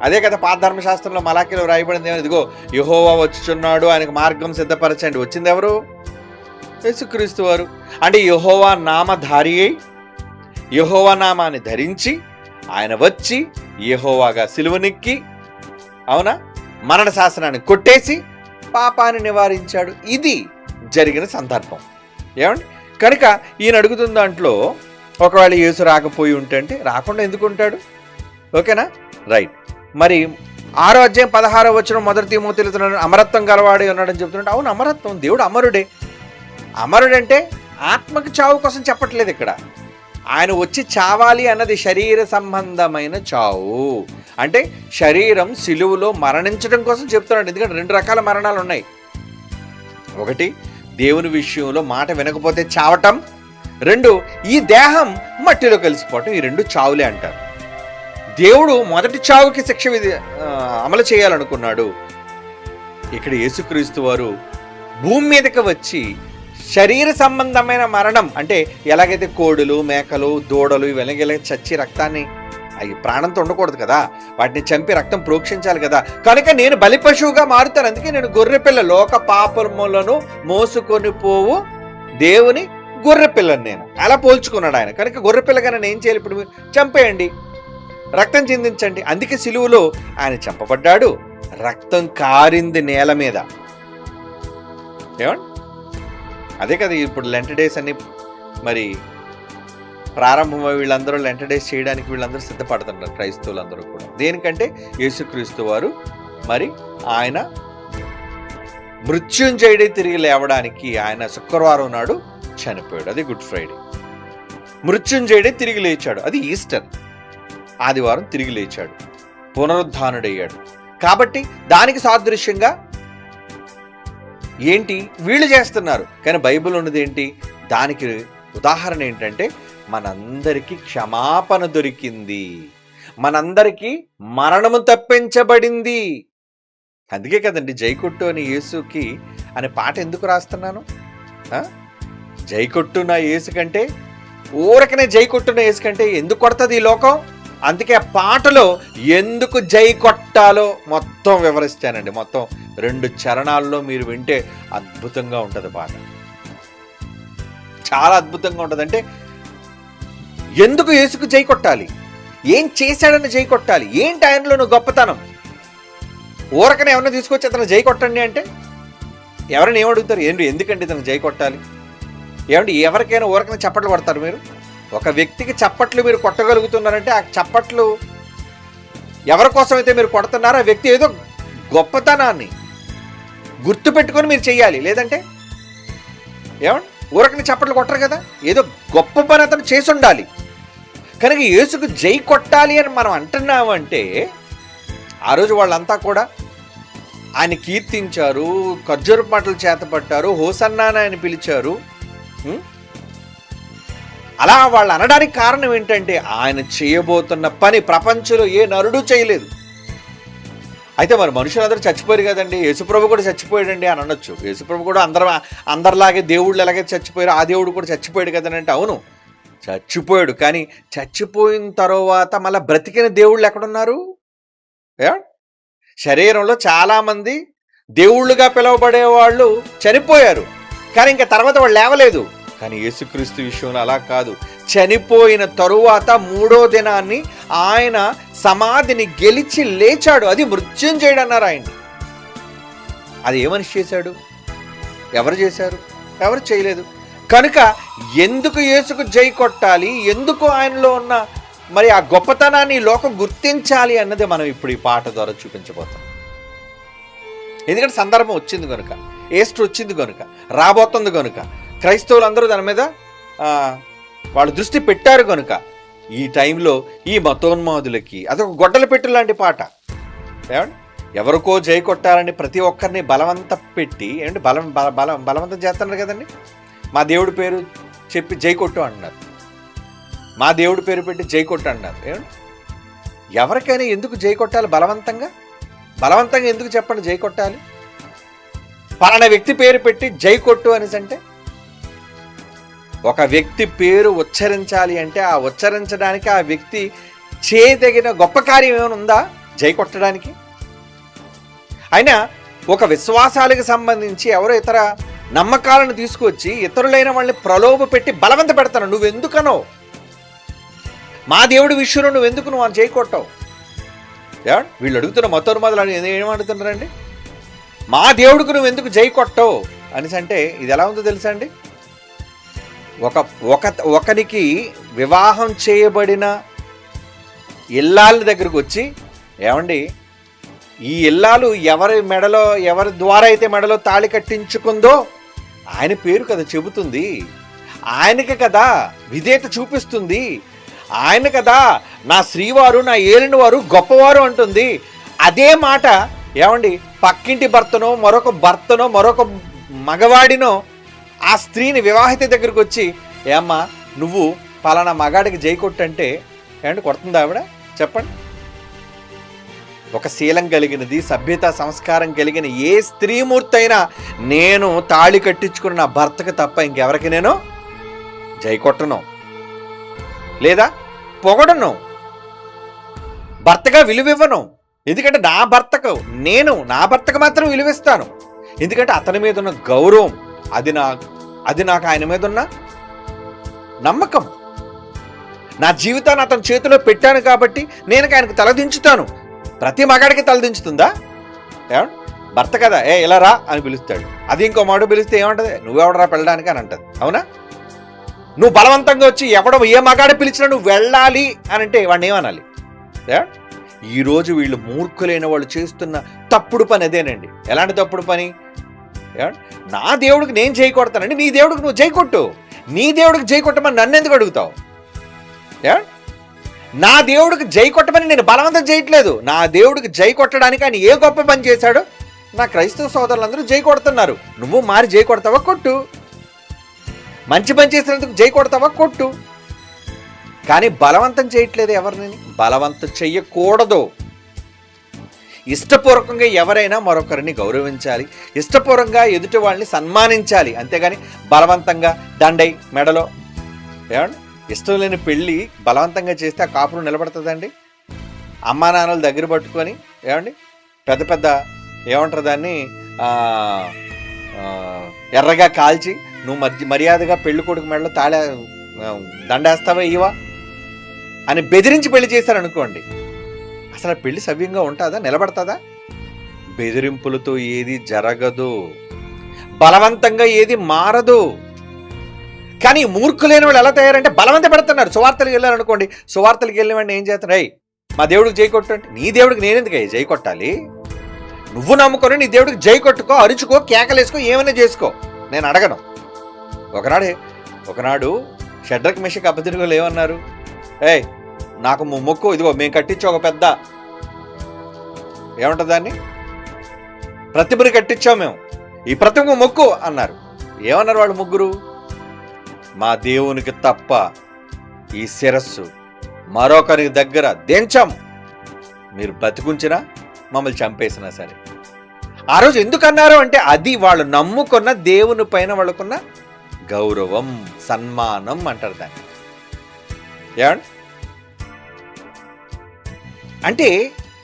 అదే కదా పాత ధర్మశాస్త్రంలో మలాకీలో రాయబడింది. ఇదిగో యెహోవా వచ్చుచున్నాడు, ఆయనకు మార్గం సిద్ధపరచండి. వచ్చింది ఎవరు? యేసుక్రీస్తు వారు. అంటే యెహోవా నామధారి అయి యెహోవా నామాన్ని ధరించి ఆయన వచ్చి యెహోవాగా సిలువనెక్కి, అవునా, మరణ శాసనాన్ని కొట్టేసి పాపాన్ని నివారించాడు. ఇది జరిగిన సందర్భం. ఏమండి? కనుక ఈయన అడుగుతున్న దాంట్లో ఒకవేళ యేసు రాకపోయి ఉంటే అంటే రాకుండా ఎందుకు ఉంటాడు? ఓకేనా? రైట్. మరి 6వ అధ్యాయం 16వ వచనం మొదటి తిమోతిలో అమరత్వం గలవాడే ఉన్నాడని చెప్తున్నాడు. అవును, అమరత్వం. దేవుడు అమరుడే. అమరుడంటే ఆత్మకి చావు కోసం చెప్పట్లేదు ఇక్కడ. ఆయన వచ్చి చావాలి అన్నది శరీర సంబంధమైన చావు. అంటే శరీరం సిలువలో మరణించడం కోసం చెప్తున్నాడు. ఎందుకంటే 2 రకాల మరణాలు ఉన్నాయి. ఒకటి, దేవుని విషయంలో మాట వినకపోతే చావటం. 2, ఈ దేహం మట్టిలో కలిసిపోవటం. ఈ 2 చావులే అంటారు. దేవుడు మొదటి చావుకి శిక్ష అమలు చేయాలనుకున్నాడు. ఇక్కడ యేసుక్రీస్తు వారు భూమి మీదకి వచ్చి శరీర సంబంధమైన మరణం, అంటే ఎలాగైతే కోడులు, మేకలు, దూడలు ఇవన్నీ చచ్చి రక్తాన్ని, అవి ప్రాణంతో ఉండకూడదు కదా, వాటిని చంపి రక్తం ప్రోక్షించాలి కదా, కనుక నేను బలి పశువుగా మారుతాను. అందుకే నేను గొర్రెపిల్ల, లోక పాపములను మోసుకొని పోవు దేవుని గొర్రెపిల్లని నేను అలా పోల్చుకున్నాడు ఆయన. కనుక గొర్రెపిల్లగా నేను ఏం చేయాలి? ఇప్పుడు చంపేయండి, రక్తం చిందించండి. అందుకే సిలువలో ఆయన చంపబడ్డాడు. రక్తం కారింది నేల మీద. ఏమండి? అదే కదా ఇప్పుడు లెంట్ డేస్ అని మరి ప్రారంభమై వీళ్ళందరూ లెంట్ డేస్ చేయడానికి వీళ్ళందరూ సిద్ధపడుతున్నారు, క్రైస్తవులందరూ కూడా. దేనికంటే యేసుక్రీస్తు వారు మరి ఆయన మృత్యుంజయుడే తిరిగి లేవడానికి ఆయన శుక్రవారం నాడు చనిపోయాడు. అది గుడ్ ఫ్రైడే. మృత్యుంజయుడే తిరిగి లేచాడు. అది ఈస్టర్. ఆదివారం తిరిగి లేచాడు, పునరుద్ధానుడయ్యాడు. కాబట్టి దానికి సాదృశ్యంగా ఏంటి వీళ్ళు చేస్తున్నారు. కానీ బైబిల్ ఉన్నది ఏంటి? దానికి ఉదాహరణ ఏంటంటే మనందరికీ క్షమాపణ దొరికింది, మనందరికీ మరణము తప్పించబడింది. అందుకే కదండి జైకొట్టు అని యేసుకి అనే పాట ఎందుకు రాస్తున్నాను? జైకొట్టు నా యేసు కంటే, ఊరకనే జైకొట్టున యేసు కంటే ఎందుకు కొడుతుంది ఈ లోకం? అందుకే ఆ పాటలో ఎందుకు జై కొట్టాలో మొత్తం వివరిస్తానండి. మొత్తం 2 చరణాల్లో మీరు వింటే అద్భుతంగా ఉంటుంది పాట, చాలా అద్భుతంగా ఉంటుంది. అంటే ఎందుకు యేసుకు జై కొట్టాలి, ఏం చేశాడని జై కొట్టాలి, ఏంటి ఆయనలో గొప్పతనం. ఊరకనే ఎవరిని తీసుకొచ్చి అతను జై కొట్టండి అంటే ఎవరైనా ఏమడుగుతారు? ఎందుకంటే ఇతను జై కొట్టాలి? ఏమంటే ఎవరికైనా ఊరకనే చప్పట్లు కొడతారు మీరు? ఒక వ్యక్తికి చప్పట్లు మీరు కొట్టగలుగుతున్నారంటే ఆ చప్పట్లు ఎవరి కోసమైతే మీరు కొడుతున్నారో ఆ వ్యక్తి ఏదో గొప్పతనాన్ని గుర్తు పెట్టుకొని మీరు చెయ్యాలి. లేదంటే ఏమండి ఊరకని చప్పట్లు కొట్టరు కదా, ఏదో గొప్ప పని అతను చేసి ఉండాలి. కనుక యేసుకు జై కొట్టాలి అని మనం అంటున్నామంటే ఆ రోజు వాళ్ళంతా కూడా ఆయన కీర్తించారు, ఖర్జూరపు మాటలు చేతపట్టారు, హోసన్నాని ఆయన పిలిచారు. అలా వాళ్ళు అనడానికి కారణం ఏంటంటే ఆయన చేయబోతున్న పని ప్రపంచంలో ఏ నరుడు చేయలేదు. అయితే మరి మనుషులందరూ చచ్చిపోయారు కదండి, యేసుప్రభు కూడా చచ్చిపోయాడండి అని అనొచ్చు. యేసుప్రభు కూడా అందరిలాగే దేవుళ్ళు ఎలాగైతే చచ్చిపోయారు ఆ దేవుడు కూడా చచ్చిపోయాడు కదని అంటే అవును చచ్చిపోయాడు. కానీ చచ్చిపోయిన తర్వాత మళ్ళీ బ్రతికిన దేవుళ్ళు ఎక్కడున్నారు? శరీరంలో చాలామంది దేవుళ్ళుగా పిలువబడే వాళ్ళు చనిపోయారు, కానీ ఇంకా తర్వాత వాళ్ళు లేవలేదు. కానీ యేసుక్రీస్తు విషయంలో అలా కాదు. చనిపోయిన తరువాత 3వ దినాన్ని ఆయన సమాధిని గెలిచి లేచాడు. అది మృత్యుంజయుడు అన్నారు ఆయన్ని. అది ఏ మనిషి చేశాడు? ఎవరు చేశారు? ఎవరు చేయలేదు. కనుక ఎందుకు యేసుకు జై కొట్టాలి, ఎందుకు ఆయనలో ఉన్న మరి ఆ గొప్పతనాన్ని లోకం గుర్తించాలి అన్నది మనం ఇప్పుడు ఈ పాట ద్వారా చూపించబోతాం. ఎందుకంటే సందర్భం వచ్చింది కనుక, ఈస్టర్ వచ్చింది కనుక, రాబోతుంది కనుక, క్రైస్తవులందరూ దాని మీద వాళ్ళు దృష్టి పెట్టారు కనుక ఈ టైంలో ఈ మతోన్మాదులకి అదొక గొడ్డల పెట్టు లాంటి పాట. ఏమండి ఎవరికో జై కొట్టాలని ప్రతి ఒక్కరిని బలవంత పెట్టి ఏమంటే బలవంతం చేస్తున్నారు కదండి. మా దేవుడి పేరు చెప్పి జై కొట్టు అంటున్నారు, మా దేవుడి పేరు పెట్టి జై కొట్టు అంటున్నారు. ఏమండి ఎవరికైనా ఎందుకు జై కొట్టాలి? బలవంతంగా ఎందుకు చెప్పండి జై కొట్టాలి? పలానా వ్యక్తి పేరు పెట్టి జై కొట్టు అనేసి అంటే ఒక వ్యక్తి పేరు ఉచ్చరించాలి అంటే ఆ ఉచ్చరించడానికి ఆ వ్యక్తి చేయదగిన గొప్ప కార్యం ఏమైనా ఉందా జై కొట్టడానికి? అయినా ఒక విశ్వాసాలకు సంబంధించి ఎవరో ఇతర నమ్మకాలను తీసుకొచ్చి ఇతరులైన వాళ్ళని ప్రలోభ పెట్టి బలవంత పెడతాను. నువ్వెందుకనో మా దేవుడి విషయంలో నువ్వు అని జై కొట్టావు? వీళ్ళు అడుగుతున్న మతోన్మాదులు ఏమడుగుతున్నారండి? మా దేవుడికి నువ్వు ఎందుకు జై కొట్టావు అనేసి అంటే ఇది ఎలా ఉందో తెలుసా అండి? ఒకరికి వివాహం చేయబడిన ఇల్లాల దగ్గరకు వచ్చి ఏమండి ఈ ఇల్లాలు ఎవరి ద్వారా అయితే మెడలో తాళి కట్టించుకుందో ఆయన పేరు కదా చెబుతుంది. ఆయనకి కదా విధేయత చూపిస్తుంది. ఆయన కదా నా శ్రీవారు, నా ఏలిన వారు గొప్పవారు అంటుంది. అదే మాట ఏమండి పక్కింటి భర్తనో మరొక మగవాడినో ఆ స్త్రీని వివాహిత దగ్గరికి వచ్చి, ఏమ్మా నువ్వు పలానా మగాడికి జై కొట్టంటే ఏమంటే కొడుతుందా ఆవిడ? చెప్పండి. ఒక శీలం కలిగినది, సభ్యత సంస్కారం కలిగిన ఏ స్త్రీమూర్తి అయినా నేను తాళి కట్టించుకున్న నా భర్తకు తప్ప ఇంకెవరికి నేను జై కొట్టను, లేదా పొగడను, భర్తగా విలువివ్వను. ఎందుకంటే నా భర్తకు మాత్రం విలువిస్తాను. ఎందుకంటే అతని మీద ఉన్న గౌరవం, అది నాకు ఆయన మీద ఉన్న నమ్మకం. నా జీవితాన్ని అతని చేతిలో పెట్టాను కాబట్టి నేను ఆయనకు తలదించుతాను. ప్రతి మగాడికి తలదించుతుందా? ఏమండి భర్త కదా ఇలా రా అని పిలుస్తాడు. అది ఇంకో మాట పిలిస్తే ఏమంటది? నువ్వెవడరా వెళ్ళడానికి అని అంటది. అవునా? నువ్వు బలవంతంగా వచ్చి ఏ మగాడు పిలిచినా నువ్వు వెళ్ళాలి అని అంటే వాడిని ఏమనాలి? ఈరోజు వీళ్ళు మూర్ఖులైన వాళ్ళు చేస్తున్న తప్పుడు పని అదేనండి. ఎలాంటి తప్పుడు పని? నా దేవుడికి నేను జై కొడతానండి, నీ దేవుడికి నువ్వు జై కొట్టు. నీ దేవుడికి జై కొట్టమని నన్ను ఎందుకు అడుగుతావు? నా దేవుడికి జై కొట్టమని నేను బలవంతం చేయట్లేదు. నా దేవుడికి జై కొట్టడానికి ఆయన ఏ గొప్ప పని చేశాడో నా క్రైస్తవ సోదరులందరూ జై కొడుతున్నారు. నువ్వు మారి జై కొడతావా? కొట్టు. మంచి పని చేసినందుకు జై కొడతావా? కొట్టు. కానీ బలవంతం చేయట్లేదు. ఎవరిని బలవంతం చెయ్యకూడదు. ఇష్టపూర్వకంగా ఎవరైనా మరొకరిని గౌరవించాలి, ఇష్టపూర్వకంగా ఎదుటి వాళ్ళని సన్మానించాలి. అంతేగాని బలవంతంగా దండై మెడలో ఏమండి ఇష్టం లేని పెళ్ళి బలవంతంగా చేస్తే ఆ కాపురం నిలబడుతుందండి? అమ్మా నాన్నలు దగ్గర పట్టుకొని ఏమండి పెద్ద ఏమంటారు దాన్ని ఎర్రగా కాల్చి నువ్వు మర్యాదగా పెళ్లి కొడుకు మెడలో దండేస్తావా ఇవా అని బెదిరించి పెళ్లి చేశారనుకోండి, అసలు పెళ్లి సవ్యంగా ఉంటుందా? నిలబడుతుందా? బెదిరింపులతో ఏది జరగదు, బలవంతంగా ఏది మారదు. కానీ మూర్ఖులైన వాళ్ళు ఎలా తయారంటే బలవంత పెడుతున్నారు. సువార్తలకు వెళ్ళారనుకోండి, సువార్తలకు వెళ్ళిన వాడిని ఏం చేస్తున్నారు? మా దేవుడికి జై కొట్టు అంటే, నీ దేవుడికి నేనెందుకు జై కొట్టాలి? నువ్వు నమ్ముకొని నీ దేవుడికి జై కొట్టుకో, అరుచుకో, కేకలేసుకో, ఏమైనా చేసుకో, నేను అడగను. ఒకనాడు షడ్రక్ మెషక్ అబద్ధికులు ఏమన్నారు? నాకు మొక్కు, ఇదిగో మేము కట్టించే ఒక పెద్ద ఏమంటుంది దాన్ని ప్రతిమని కట్టించాం మేము, ఈ ప్రతిమ మొక్కు అన్నారు. ఏమన్నారు వాళ్ళు ముగ్గురు? మా దేవునికి తప్ప ఈ శిరస్సు మరొకరి దగ్గర దించం, మీరు బతికుంచినా మమ్మల్ని చంపేసినా సరే. ఆ రోజు ఎందుకు అన్నారు అంటే అది వాళ్ళు నమ్ముకున్న దేవుని పైన వాళ్ళకున్న గౌరవం, సన్మానం అంటారు దాన్ని. ఏమండి అంటే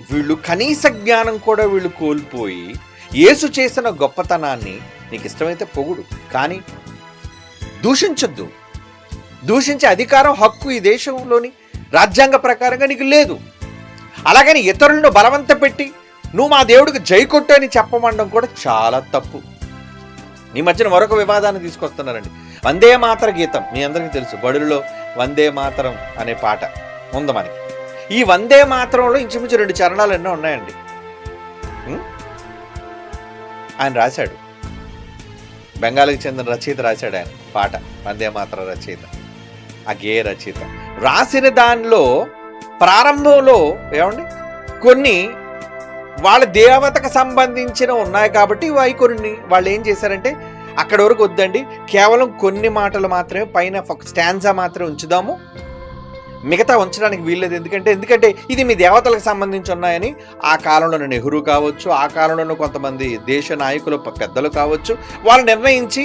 వీళ్ళు కనీస జ్ఞానం కూడా వీళ్ళు కోల్పోయి యేసు చేసిన గొప్పతనాన్ని నీకు ఇష్టమైతే పొగుడు, కానీ దూషించొద్దు. దూషించే అధికారం, హక్కు ఈ దేశంలోని రాజ్యాంగ ప్రకారంగా నీకు లేదు. అలాగని ఇతరులను బలవంత పెట్టి నువ్వు మా దేవుడికి జై కొట్టు అని చెప్పమండం కూడా చాలా తప్పు. ఈ మధ్యన మరొక వివాదాన్ని తీసుకొస్తున్నారండి. వందే మాతర గీతం మీ అందరికీ తెలుసు. బడులలో వందే మాతరం అనే పాట ఉంది మనకి. ఈ వందే మాతరంలో ఇంచుమించు 2 చరణాలు ఎన్నో ఉన్నాయండి. ఆయన రాశాడు, బెంగాల్కి చెందిన రచయిత రాశాడు ఆయన పాట, వందే మాతర రచయిత, ఆ గేయ రచయిత. రాసిన దానిలో ప్రారంభంలో ఏమండి కొన్ని వాళ్ళ దేవతకు సంబంధించిన ఉన్నాయి కాబట్టి కొన్ని వాళ్ళు ఏం చేశారంటే అక్కడ వరకు వద్దండి, కేవలం కొన్ని మాటలు మాత్రమే, పైన ఒక స్టాన్జా మాత్రమే ఉంచుదాము, మిగతా ఉంచడానికి వీల్లేదు. ఎందుకంటే ఇది మీ దేవతలకు సంబంధించి ఉన్నాయని ఆ కాలంలో నెహ్రూ కావచ్చు, ఆ కాలంలో కొంతమంది దేశ నాయకులు పెద్దలు కావచ్చు, వాళ్ళు నిర్ణయించి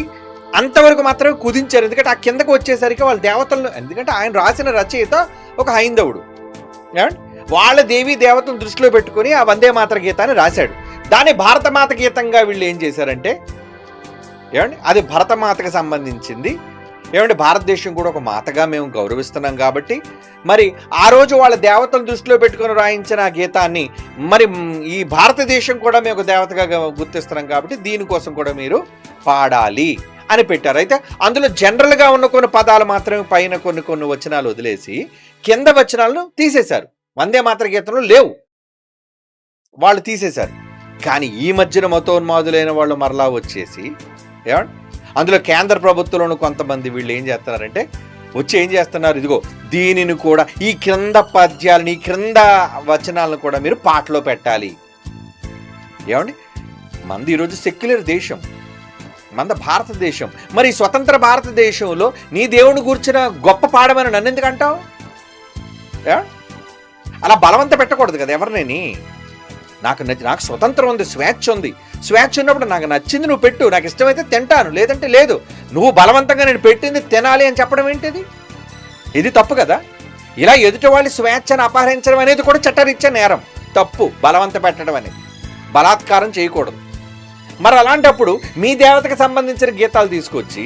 అంతవరకు మాత్రమే కుదించారు. ఎందుకంటే ఆ కిందకు వచ్చేసరికి వాళ్ళ దేవతలను, ఎందుకంటే ఆయన రాసిన రచయిత ఒక హైందవుడు, వాళ్ళ దేవీ దేవతను దృష్టిలో పెట్టుకుని ఆ వందే మాతర గీతాన్ని రాశాడు. దాన్ని భారతమాత గీతంగా వీళ్ళు ఏం చేశారంటే అది భరతమాతకు సంబంధించింది. భారతదేశం కూడా ఒక మాతగా మేము గౌరవిస్తున్నాం కాబట్టి మరి ఆ రోజు వాళ్ళ దేవతలను దృష్టిలో పెట్టుకుని రాయించిన ఆ గీతాన్ని మరి ఈ భారతదేశం కూడా మేము ఒక దేవతగా గుర్తిస్తున్నాం కాబట్టి దీనికోసం కూడా మీరు పాడాలి అని పెట్టారు. అయితే అందులో జనరల్గా ఉన్న కొన్ని పదాలు మాత్రమే, పైన కొన్ని వచనాలు వదిలేసి కింద వచనాలను తీసేశారు. వందే మాతర గీతంలో లేవు, వాళ్ళు తీసేశారు. కానీ ఈ మధ్యన మతోన్మాదులైన వాళ్ళు మరలా వచ్చేసి అందులో కేంద్ర ప్రభుత్వంలోనూ కొంతమంది వీళ్ళు ఏం చేస్తున్నారంటే వచ్చి ఏం చేస్తున్నారు, ఇదిగో దీనిని కూడా ఈ క్రింద పద్యాలని, ఈ క్రింద వచనాలను కూడా మీరు పాటలో పెట్టాలి. ఏమండి, మంది ఈరోజు సెక్యులర్ దేశం, మన భారతదేశం. మరి స్వతంత్ర భారతదేశంలో నీ దేవుని కూర్చిన గొప్ప పాడమని నన్ను ఎందుకు అంటావు? అలా బలవంత పెట్టకూడదు కదా ఎవరినేని. నాకు స్వతంత్రం ఉంది, స్వేచ్ఛ ఉంది. స్వేచ్ఛ ఉన్నప్పుడు నాకు నచ్చింది నువ్వు పెట్టు, నాకు ఇష్టమైతే తింటాను, లేదంటే లేదు. నువ్వు బలవంతంగా నేను పెట్టింది తినాలి అని చెప్పడం ఏంటిది? ఇది తప్పు కదా. ఇలా ఎదుటి వాళ్ళ స్వేచ్ఛను అపహరించడం అనేది కూడా చట్టరీత్యా నేరం, తప్పు. బలవంత పెట్టడం అనేది, బలాత్కారం చేయకూడదు. మరి అలాంటప్పుడు మీ దేవతకు సంబంధించిన గీతాలు తీసుకొచ్చి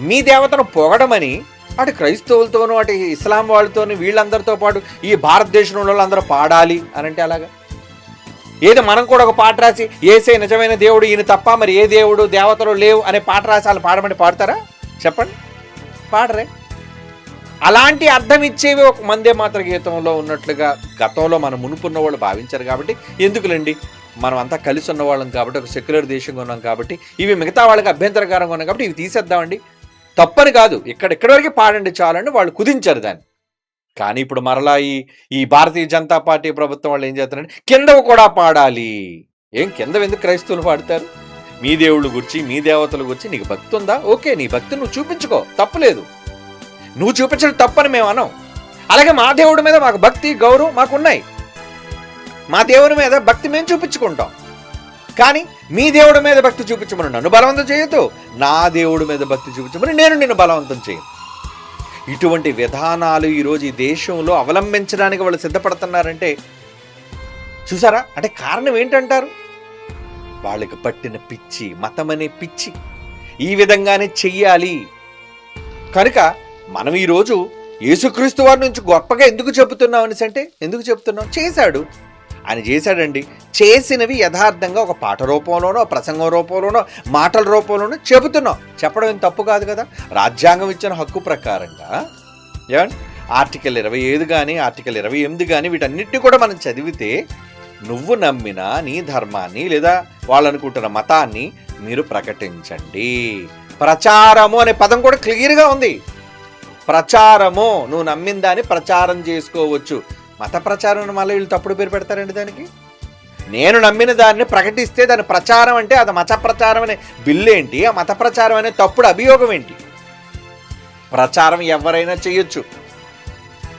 మీ దేవతను పొగడమని అటు క్రైస్తవులతోనూ అటు ఇస్లాం వాళ్ళతోనూ వీళ్ళందరితో పాటు ఈ భారతదేశంలో వాళ్ళందరూ పాడాలి అని అంటే అలాగా? ఏదో మనం కూడా ఒక పాట రాసి ఏసే నిజమైన దేవుడు ఈయన తప్ప మరి ఏ దేవుడు దేవతలు లేవు అనే పాట రాసి వాళ్ళు పాడమని పాడతారా? చెప్పండి, పాడరే. అలాంటి అర్థం ఇచ్చేవి ఒక మందే మాత్ర గీతంలో ఉన్నట్లుగా గతంలో మనం మునుపున్న వాళ్ళు భావించారు. కాబట్టి ఎందుకులేండి, మనం అంతా కలిసి ఉన్న వాళ్ళం కాబట్టి, ఒక సెక్యులర్ దేశంగా ఉన్నాం కాబట్టి, ఇవి మిగతా వాళ్ళకి అభ్యంతరకరంగా ఉన్నాయి కాబట్టి ఇవి తీసేద్దామండి, తప్పని కాదు, ఇక్కడి వరకు పాడండి చాలండి, వాళ్ళు కుదించారు దాన్ని. కానీ ఇప్పుడు మరలా ఈ భారతీయ జనతా పార్టీ ప్రభుత్వం వాళ్ళు ఏం చేస్తారంటే కిందవి కూడా పాడాలి. ఏం కింద ఎందుకు క్రైస్తవులు పాడతారు? మీ దేవుళ్ళు గురించి, మీ దేవతల గురించి నీకు భక్తి ఉందా? ఓకే, నీ భక్తి నువ్వు చూపించుకో, తప్పులేదు. నువ్వు చూపించడం తప్పని మేము అనం. అలాగే మా దేవుడి మీద మాకు భక్తి, గౌరవం మాకున్నాయి. మా దేవుడి మీద భక్తి మేము చూపించుకుంటాం. కానీ మీ దేవుడి మీద భక్తి చూపించమని నన్ను బలవంతం చేయొద్దు, నా దేవుడి మీద భక్తి చూపించమని నేను నిన్ను బలవంతం చేయను. ఇటువంటి విధానాలు ఈరోజు ఈ దేశంలో అవలంబించడానికి వాళ్ళు సిద్ధపడుతున్నారంటే చూసారా? అంటే కారణం ఏంటంటారు? వాళ్ళకి పట్టిన పిచ్చి, మతం అనే పిచ్చి. ఈ విధంగానే చెయ్యాలి. కనుక మనం ఈరోజు యేసుక్రీస్తు వారి నుంచి గొప్పగా ఎందుకు చెబుతున్నాం అనేసి అంటే ఎందుకు చెప్తున్నాం? చేశాడు, ఆయన చేశాడండి. చేసినవి యథార్థంగా ఒక పాట రూపంలోనో, ప్రసంగం రూపంలోనో, మాటల రూపంలోనో చెబుతున్నాం. చెప్పడం ఏం తప్పు కాదు కదా. రాజ్యాంగం ఇచ్చిన హక్కు ప్రకారంగా ఏమండి ఆర్టికల్ 25 కానీ ఆర్టికల్ 28 కానీ వీటన్నిటిని కూడా మనం చదివితే నువ్వు నమ్మిన నీ ధర్మాన్ని లేదా వాళ్ళు అనుకుంటున్న మతాన్ని మీరు ప్రకటించండి. ప్రచారము అనే పదం కూడా క్లియర్గా ఉంది. ప్రచారము, నువ్వు నమ్మిన దాన్ని ప్రచారం చేసుకోవచ్చు. మత ప్రచారం మళ్ళీ వీళ్ళు తప్పుడు పేరు పెడతారండి దానికి. నేను నమ్మిన దాన్ని ప్రకటిస్తే దాని ప్రచారం అంటే అది మత ప్రచారం అనే బిల్లు ఏంటి? ఆ మత ప్రచారం అనే తప్పుడు అభియోగం ఏంటి? ప్రచారం ఎవరైనా చేయొచ్చు,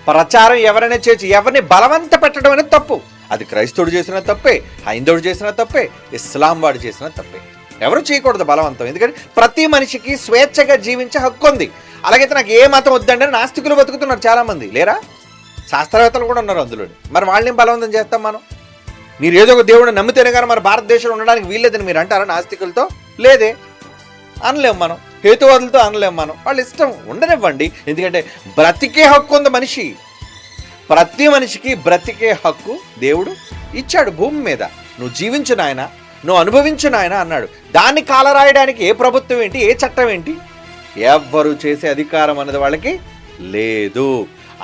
ప్రచారం ఎవరైనా చేయొచ్చు. ఎవరిని బలవంత పెట్టడం అనేది తప్పు. అది క్రైస్తవుడు చేసిన తప్పే, హైందవుడు చేసిన తప్పే, ఇస్లాం వాడు చేసిన తప్పే. ఎవరు చేయకూడదు బలవంతం. ఎందుకంటే ప్రతి మనిషికి స్వేచ్ఛగా జీవించే హక్కు ఉంది. అలాగైతే నాకు ఏ మతం వద్దండి అని నాస్తికులు బతుకుతున్నారు చాలామంది, లేరా? శాస్త్రవేత్తలు కూడా ఉన్నారు అందులో. మరి వాళ్ళని బలవంతం చేస్తాం మనం? మీరు ఏదో ఒక దేవుడిని నమ్మితేనే కానీ మన భారతదేశంలో ఉండడానికి వీల్లేదని మీరు అంటారా నాస్తికులతో? లేదే, అనలేము మనం. హేతువాదులతో అనలేము మనం. వాళ్ళు ఇష్టం ఉండనివ్వండి. ఎందుకంటే బ్రతికే హక్కు ఉంది మనిషి. ప్రతి మనిషికి బ్రతికే హక్కు దేవుడు ఇచ్చాడు భూమి మీద. నువ్వు జీవించు నాయన, నువ్వు అనుభవించు నాయన అన్నాడు. దాన్ని కాలరాయడానికి ఏ ప్రభుత్వం ఏంటి, ఏ చట్టం ఏంటి? ఎవ్వరు చేసే అధికారం అనేది వాళ్ళకి లేదు.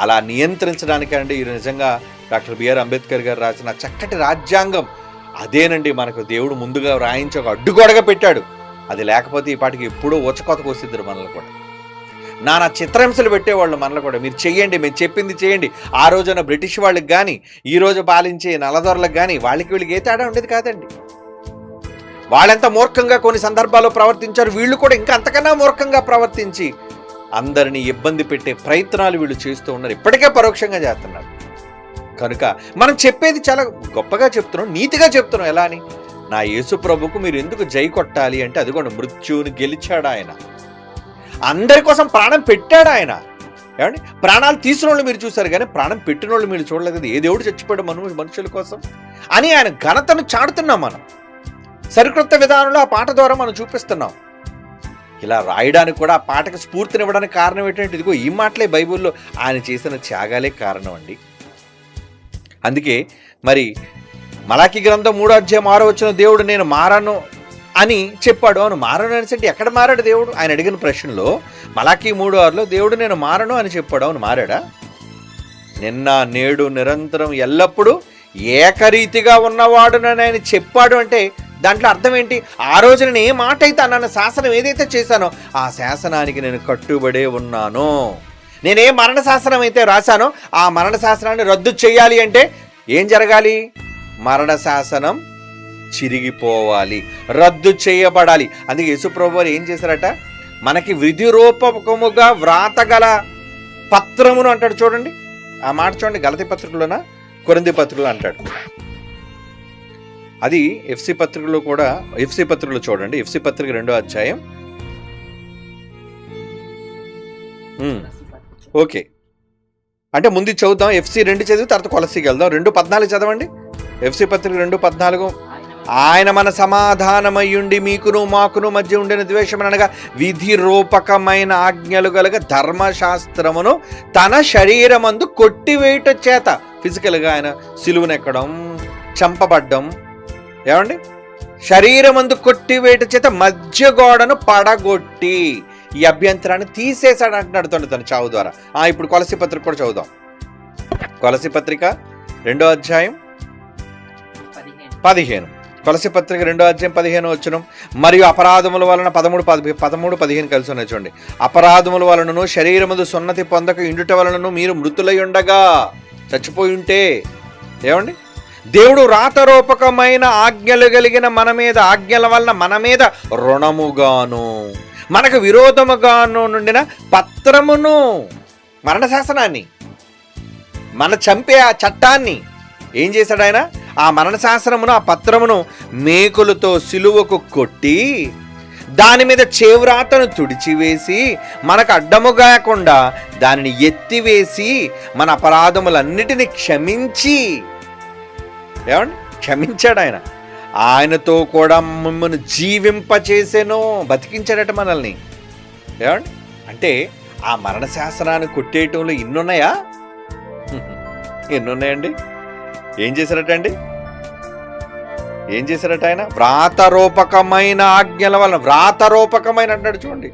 అలా నియంత్రించడానికండి ఇది నిజంగా డాక్టర్ బిఆర్ అంబేద్కర్ గారు రాసిన చక్కటి రాజ్యాంగం అదేనండి. మనకు దేవుడు ముందుగా రాయించి ఒక అడ్డుగోడగా పెట్టాడు. అది లేకపోతే ఈ పాటికి ఎప్పుడూ ఊచకోతకు వస్తుంది మనల్ని కూడా. నానా చిత్రహింసలు పెట్టేవాళ్ళు మనల్ని కూడా. మీరు చెయ్యండి, మేము చెప్పింది చేయండి. ఆ రోజున బ్రిటిష్ వాళ్ళకి కానీ ఈ రోజు పాలించే నల్లదొరలకు కానీ వాళ్ళకి వీళ్ళకి ఏ తేడా ఉండేది కాదండి. వాళ్ళెంత మూర్ఖంగా కొన్ని సందర్భాల్లో ప్రవర్తించారు, వీళ్ళు కూడా ఇంకా అంతకన్నా మూర్ఖంగా ప్రవర్తించి అందరినీ ఇబ్బంది పెట్టే ప్రయత్నాలు వీళ్ళు చేస్తూ ఉన్నారు. ఇప్పటికే పరోక్షంగా చేస్తున్నారు. కనుక మనం చెప్పేది చాలా గొప్పగా చెప్తున్నాం, నీతిగా చెప్తున్నాం. ఎలా అని? నా యేసు ప్రభుకు మీరు ఎందుకు జై కొట్టాలి అంటే అదిగోండి, మృత్యువుని గెలిచాడు ఆయన, అందరి కోసం ప్రాణం పెట్టాడు ఆయన. ఏమండి, ప్రాణాలు తీసిన వాళ్ళు మీరు చూశారు కానీ ప్రాణం పెట్టిన వాళ్ళు మీరు చూడలేదు కదా. ఏ దేవుడు చచ్చిపోయాడు మనుషుల కోసం అని ఆయన ఘనతను చాటుతున్నాం మనం. సరికొత్త విధానంలో ఆ పాట ద్వారా మనం చూపిస్తున్నాం. ఇలా రాయడానికి కూడా ఆ పాటకు స్ఫూర్తినివ్వడానికి కారణం ఏంటంటే ఇదిగో ఈ మాటలే బైబిల్లో ఆయన చేసిన త్యాగాలే కారణం అండి. అందుకే మరి మలాకీ గ్రంథం 3:6 దేవుడు నేను మారను అని చెప్పాడు. అవును, మారను అనేసి ఎక్కడ మారాడు దేవుడు? ఆయన అడిగిన ప్రశ్నలో మలాకీ 3:6 దేవుడు నేను మారను అని చెప్పాడు. అవును, మారాడా? నిన్న నేడు నిరంతరం ఎల్లప్పుడూ ఏకరీతిగా ఉన్నవాడునని ఆయన చెప్పాడు అంటే దాంట్లో అర్థం ఏంటి? ఆ రోజు నేను ఏ మాట అయితే అన్నాను, శాసనం ఏదైతే చేశానో ఆ శాసనానికి నేను కట్టుబడే ఉన్నాను. నేనే మరణ శాసనం అయితే రాశానో ఆ మరణ శాసనాన్ని రద్దు చేయాలి అంటే ఏం జరగాలి? మరణ శాసనం చిరిగిపోవాలి, రద్దు చేయబడాలి. అందుకే యేసుప్రభు వారు ఏం చేశారట? మనకి విధి రూపకముగా వ్రాతగల పత్రమును అంటాడు. చూడండి ఆ మాట చూడండి, గలతీ పత్రికలోనా కొరింథీ పత్రికలో అంటాడు. అది ఎఫ్సి పత్రికలో కూడా, ఎఫ్సి పత్రికలో చూడండి, ఎఫ్సి పత్రిక 2వ అధ్యాయం. ఓకే, అంటే ముందు చదువుదాం. ఎఫ్సి 2 చదివి తర్వాత కొలసీకి వెళ్దాం. 2:14 చదవండి. ఎఫ్సి పత్రిక 2:14. ఆయన మన సమాధానమయ్యుండి మీకును మాకును మధ్య ఉండిన ద్వేషమనగా విధి రూపకమైన ఆజ్ఞలు గలగ ధర్మశాస్త్రమును తన శరీరమందు కొట్టివేయుట చేత, ఫిజికల్గా ఆయన సిలువనెక్కడం, చంపబడ్డం, ఏమండి, శరీరమందు కొట్టివేయుట చేత మధ్య గోడను పడగొట్టి ఈ అభ్యంతరాన్ని తీసేశాడు అంటున్నాడు తన చావు ద్వారా. ఇప్పుడు కొలసీ పత్రిక కూడా చదువుదాం. కొలసీ పత్రిక 2వ అధ్యాయం 15. కొలసీ పత్రిక 2వ అధ్యాయం 15 వచనం. మరియు అపరాధముల వలన 13-15 కలిసి ఉన్నాయి చూడండి. అపరాధముల వలనను శరీరముదు సున్నతి పొందక ఇండుట వలనను మీరు మృతులై ఉండగా, చచ్చిపోయి ఉంటే, ఏమండి, దేవుడు రాతరూపకమైన ఆజ్ఞలు కలిగిన మన మీద, ఆజ్ఞల వలన మన మీద రుణముగాను మనకు విరోధముగాను నుండిన పత్రమును, మరణ శాసనాన్ని, మన చంపే ఆ చట్టాన్ని ఏం చేశాడు ఆయన? ఆ మరణ శాసనమును, ఆ పత్రమును మేకులతో సిలువకు కొట్టి దాని మీద చేవ్రాతను తుడిచివేసి మనకు అడ్డముగాకుండా దానిని ఎత్తివేసి మన అపరాధములన్నిటినీ క్షమించి, ఏమండి, క్షమించాడు ఆయన. ఆయనతో కూడా మిమ్మల్ని జీవింపచేసేను, బతికించాడట మనల్ని. ఏమండి, అంటే ఆ మరణ శాసనాన్ని కొట్టేయటంలో ఎన్నున్నాయా? ఎన్నున్నాయండి? ఏం చేశారట అండి? ఏం చేశారట ఆయన? వ్రాతరూపకమైన ఆజ్ఞల వలన, వ్రాతరూపకమైన అంటాడు చూడండి.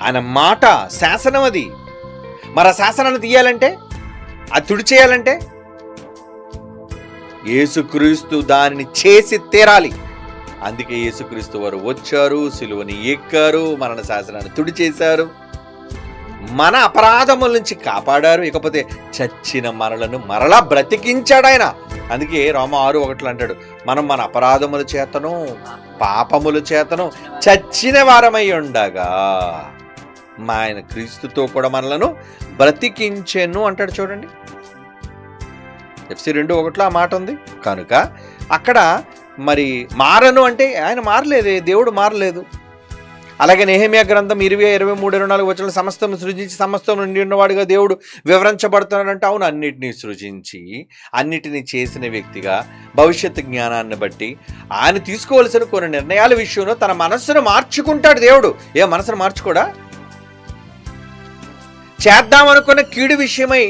ఆయన మాట శాసనం అది. మరి ఆ శాసనాన్ని తీయాలంటే, అది తుడిచేయాలంటే యేసుక్రీస్తు దానిని చేసి తీరాలి. అందుకే యేసుక్రీస్తు వారు వచ్చారు, సిలువని ఎక్కారు, మరణ శాసనాన్ని తుడిచేశారు, మన అపరాధముల నుంచి కాపాడారు. ఇకపోతే చచ్చిన మనలను మరలా బ్రతికించాడు ఆయన. అందుకే రోమా 6:1 అంటాడు, మనం మన అపరాధముల చేతను పాపముల చేతను చచ్చిన వారమై ఉండగా ఆయన క్రీస్తుతో కూడా మనలను బ్రతికించెను అంటాడు చూడండి. ఎఫ్సి 2:1 ఆ మాట ఉంది. కనుక అక్కడ మరి మారను అంటే ఆయన మారలేదే, దేవుడు మారలేదు. అలాగే నెహెమ్యా గ్రంథం 23-24 వచనాలు సమస్తం సృజించి సమస్తం నుండి ఉన్నవాడుగా దేవుడు వివరించబడుతున్నాడంటే, అవును, అన్నిటినీ సృజించి అన్నిటినీ చేసిన వ్యక్తిగా భవిష్యత్తు జ్ఞానాన్ని బట్టి ఆయన తీసుకోవలసిన కొన్ని నిర్ణయాల విషయంలో తన మనస్సును మార్చుకుంటాడు దేవుడు. ఏ మనసును మార్చుకోడా? చేద్దామనుకున్న కీడు విషయమై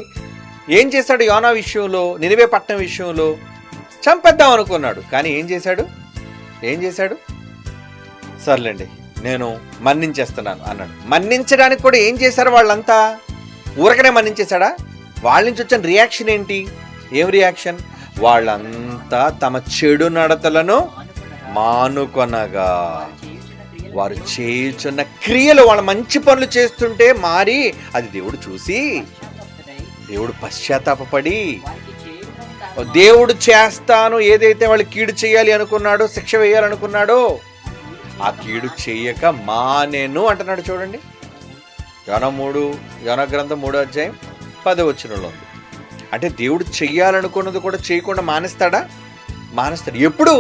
ఏం చేశాడు? యోనా విషయంలో, నినివే పట్టణం విషయంలో చంపేద్దాం అనుకున్నాడు. కానీ ఏం చేశాడు? సర్లేండి, నేను మన్నించేస్తున్నాను అన్నాడు. మన్నించడానికి కూడా ఏం చేశారు వాళ్ళంతా? ఊరకనే మన్నించేశాడా? వాళ్ళ నుంచి వచ్చిన రియాక్షన్ ఏంటి? ఏం రియాక్షన్? వాళ్ళంతా తమ చెడు నడతలను మానుకొనగా, వారు చేయుచున్న క్రియలు, వాళ్ళ మంచి పనులు చేస్తుంటే మారి అది దేవుడు చూసి, దేవుడు పశ్చాత్తాపపడి, దేవుడు చేస్తాను ఏదైతే వాళ్ళు కీడు చేయాలి అనుకున్నాడో, శిక్ష వేయాలనుకున్నాడో ఆ కీడు చేయక మానేను అంటున్నాడు చూడండి. యోనా గ్రంథం 3వ అధ్యాయం 10వ వచనంలో ఉంది. అంటే దేవుడు చెయ్యాలనుకున్నది కూడా చేయకుండా మానేస్తాడా? మానేస్తాడు. ఎప్పుడు?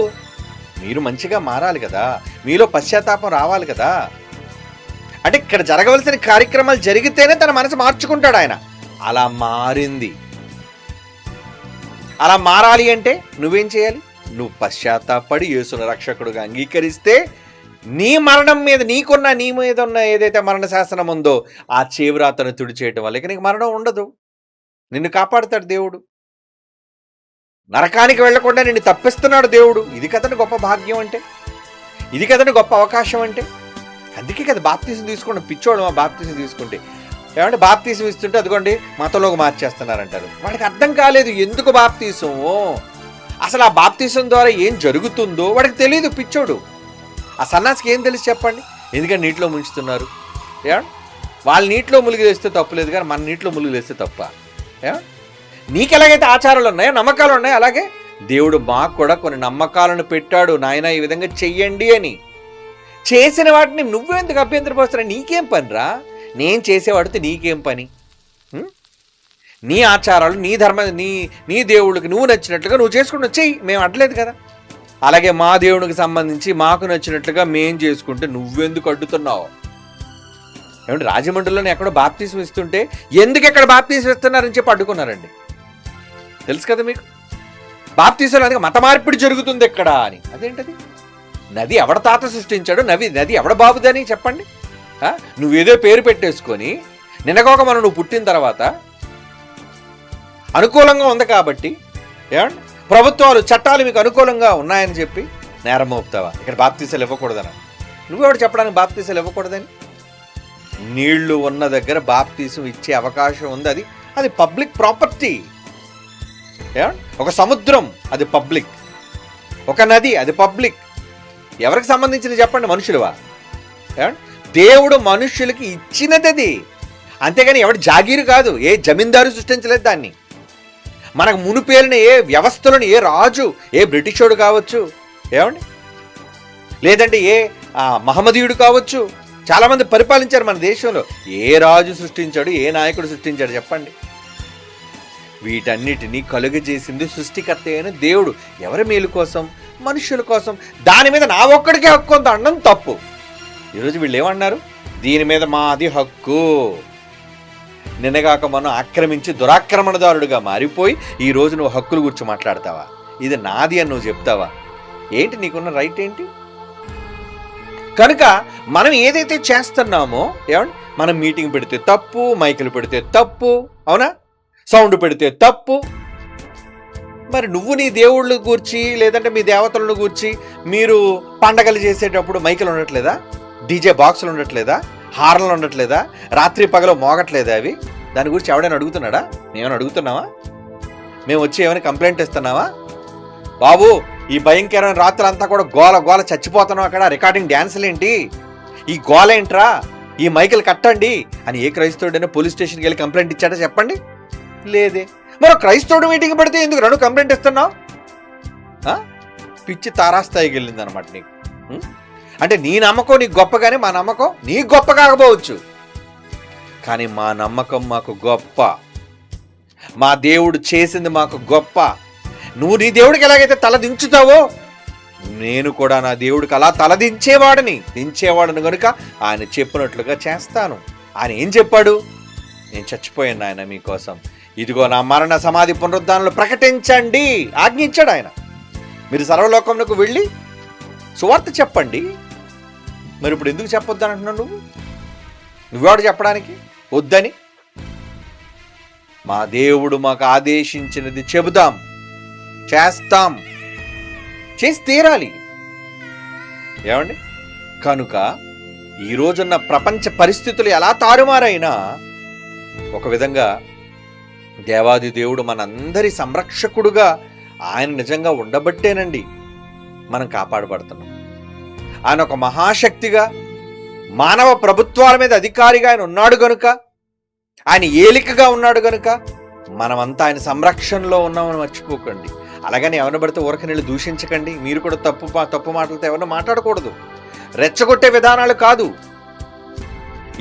మీరు మంచిగా మారాలి కదా, మీలో పశ్చాత్తాపం రావాలి కదా. అంటే ఇక్కడ జరగవలసిన కార్యక్రమాలు జరిగితేనే తన మనసు మార్చుకుంటాడు ఆయన. అలా మారింది. అలా మారాలి అంటే నువ్వేం చేయాలి? నువ్వు పశ్చాత్తాపడి యేసును రక్షకుడుగా అంగీకరిస్తే నీ మరణం మీద, నీ మీద ఉన్న ఏదైతే మరణ శాసనం ఉందో ఆ చేవ్రాతను తుడిచేయటం వల్ల ఇక నీకు మరణం ఉండదు. నిన్ను కాపాడుతాడు దేవుడు. నరకానికి వెళ్లకుండా నిన్ను తప్పిస్తున్నాడు దేవుడు. ఇది కదండి గొప్ప భాగ్యం అంటే, ఇది కదండి గొప్ప అవకాశం అంటే. అందుకే కదా బాప్తీసం తీసుకోండి. పిచ్చోడు మా బాప్తీసం తీసుకుంటే, ఏమంటే బాప్తీసం ఇస్తుంటే అదిగోండి మతంలోకి మార్చేస్తున్నారంటారు. వాడికి అర్థం కాలేదు ఎందుకు బాప్తీసం. అసలు ఆ బాప్తీసం ద్వారా ఏం జరుగుతుందో వాడికి తెలియదు, పిచ్చోడు. ఆ సన్నాసికి ఏం తెలిసి చెప్పండి? ఎందుకంటే నీటిలో ముంచుతున్నారు. వాళ్ళ నీటిలో ములిగి వేస్తే తప్పు లేదు, కానీ మన నీటిలో ములిగి వేస్తే తప్ప. నీకు ఎలాగైతే ఆచారాలు ఉన్నాయో, నమ్మకాలు ఉన్నాయో, అలాగే దేవుడు మాకు కూడా కొన్ని నమ్మకాలను పెట్టాడు. నాయన ఈ విధంగా చెయ్యండి అని. చేసిన వాటిని నువ్వెందుకు అభ్యంతరపరుస్తున్నా? నీకేం పనిరా? నేను చేసేవాడితే నీకేం పని? నీ ఆచారాలు, నీ ధర్మ, నీ దేవుడికి నువ్వు నచ్చినట్లుగా నువ్వు చేసుకుంటూ చెయ్యి, మేము అడ్డలేదు కదా. అలాగే మా దేవుడికి సంబంధించి మాకు నచ్చినట్లుగా మేం చేసుకుంటే నువ్వెందుకు అడ్డుతున్నావు? ఏమంటే రాజమండ్రిలోనే ఎక్కడో బాప్తీసం ఇస్తుంటే ఎందుకు ఎక్కడ బాప్తీసం ఇస్తున్నారని చెప్పి అడ్డుకున్నారండి. తెలుసు కదా మీకు, బాప్తీసం అందుకే మత మార్పిడి జరుగుతుంది ఎక్కడ అని. అదేంటది? నది ఎవడ తాత సృష్టించాడు, నది ఎవడ బాబుదని చెప్పండి. నువ్వేదో పేరు పెట్టేసుకొని నిన్నగోక మనం నువ్వు పుట్టిన తర్వాత అనుకూలంగా ఉంది కాబట్టి ఏమండి ప్రభుత్వాలు చట్టాలు మీకు అనుకూలంగా ఉన్నాయని చెప్పి నేరం మోపుతావా? ఇక్కడ బాప్తీసాలు ఇవ్వకూడదని. నువ్వెవడు చెప్పడానికి బాప్తీసాలు ఇవ్వకూడదని? నీళ్లు ఉన్న దగ్గర బాప్తీసం ఇచ్చే అవకాశం ఉంది. అది పబ్లిక్ ప్రాపర్టీ. ఒక సముద్రం అది పబ్లిక్, ఒక నది అది పబ్లిక్. ఎవరికి సంబంధించింది చెప్పండి? మనుషులువా? దేవుడు మనుషులకి ఇచ్చినది అది, అంతేగాని ఎవడు జాగీరు కాదు. ఏ జమీందారు సృష్టించలేదు దాన్ని. మనకు మునిపేలిన ఏ వ్యవస్థలను, ఏ రాజు, ఏ బ్రిటిషోడు కావచ్చు, ఏమండి, లేదంటే ఏ మహమ్మదీయుడు కావచ్చు, చాలామంది పరిపాలించారు మన దేశంలో. ఏ రాజు సృష్టించాడు, ఏ నాయకుడు సృష్టించాడు చెప్పండి? వీటన్నిటినీ కలుగజేసింది సృష్టికర్త అయిన దేవుడు. ఎవరి మేలు కోసం? మనుషుల కోసం. దాని మీద నా ఒక్కడికే హక్కు అంత అనడం తప్పు. ఈరోజు వీళ్ళు ఏమన్నారు? దీని మీద మాది హక్కు. నిన్నగాక మనం ఆక్రమించి దురాక్రమణదారుడుగా మారిపోయి ఈరోజు నువ్వు హక్కుల గురించి మాట్లాడతావా? ఇది నాది అని నువ్వు చెప్తావా? ఏంటి నీకున్న రైట్ ఏంటి? కనుక మనం ఏదైతే చేస్తున్నామో, ఏమండి, మనం మీటింగ్ పెడితే తప్పు, మైకులు పెడితే తప్పు, అవునా, సౌండ్ పెడితే తప్పు. మరి నువ్వు నీ దేవుళ్ళ గూర్చి లేదంటే మీ దేవతలను గూర్చి మీరు పండగలు చేసేటప్పుడు మైకులు ఉండట్లేదా? డీజే బాక్సులు ఉండట్లేదా? హార్న్లు ఉండట్లేదా? రాత్రి పగలు మోగట్లేదా అవి? దాని గురించి ఎవడైనా అడుగుతున్నాడా? మేమైనా అడుగుతున్నావా? మేము వచ్చి ఏమైనా కంప్లైంట్ ఇస్తున్నావా? బాబు ఈ భయంకరమైన రాత్రులంతా కూడా గోల గోల చచ్చిపోతున్నాం, అక్కడ రికార్డింగ్ డ్యాన్సులు ఏంటి, ఈ గోల ఏంట్రా, ఈ మైకులు కట్టండి అని ఏ క్రైస్తవుడైనా పోలీస్ స్టేషన్కి వెళ్ళి కంప్లైంట్ ఇచ్చాడా చెప్పండి? లేదే. మరో క్రైస్తవుడు మీటింగ్ పెడితే ఎందుకు రెండు కంప్లైంట్ ఇస్తున్నావు? పిచ్చి తారాస్థాయికి వెళ్ళింది అనమాట నీకు. అంటే నీ నమ్మకం నీకు గొప్పగానే మా నమ్మకం నీకు గొప్ప కాకపోవచ్చు, కానీ మా నమ్మకం మాకు గొప్ప. మా దేవుడు చేసింది మాకు గొప్ప. నువ్వు నీ దేవుడికి ఎలాగైతే తల దించుతావో నేను కూడా నా దేవుడికి అలా తల దించేవాడను కనుక ఆయన చెప్పినట్లుగా చేస్తాను. ఆయన ఏం చెప్పాడు? నేను చచ్చిపోయాను ఆయన మీకోసం, ఇదిగో నా మరణ సమాధి పునరుద్ధానాలు ప్రకటించండి ఆజ్ఞించాడు ఆయన. మీరు సర్వలోకంలోకి వెళ్ళి సువార్త చెప్పండి. మరి ఇప్పుడు ఎందుకు చెప్పొద్దని అంటున్నావు? నువ్వెవడు చెప్పడానికి వద్దని? మా దేవుడు మాకు ఆదేశించినది చెబుదాం, చేస్తాం, చేసి తీరాలి. ఏమండి? కనుక ఈరోజున్న ప్రపంచ పరిస్థితులు ఎలా తారుమారైనా ఒక విధంగా దేవాది దేవుడు మనందరి సంరక్షకుడుగా ఆయన నిజంగా ఉండబట్టేనండి మనం కాపాడబడుతున్నాం. ఆయన ఒక మహాశక్తిగా మానవ ప్రభుత్వాల మీద అధికారిగా ఆయన ఉన్నాడు గనుక, ఆయన ఏలికగా ఉన్నాడు గనుక మనమంతా ఆయన సంరక్షణలో ఉన్నామని మర్చిపోకండి. అలాగని ఎవరిని పడితే ఊరకనీళ్ళు దూషించకండి. మీరు కూడా తప్పు మాటలతో ఎవరిని మాట్లాడకూడదు, రెచ్చగొట్టే విధానాలు కాదు.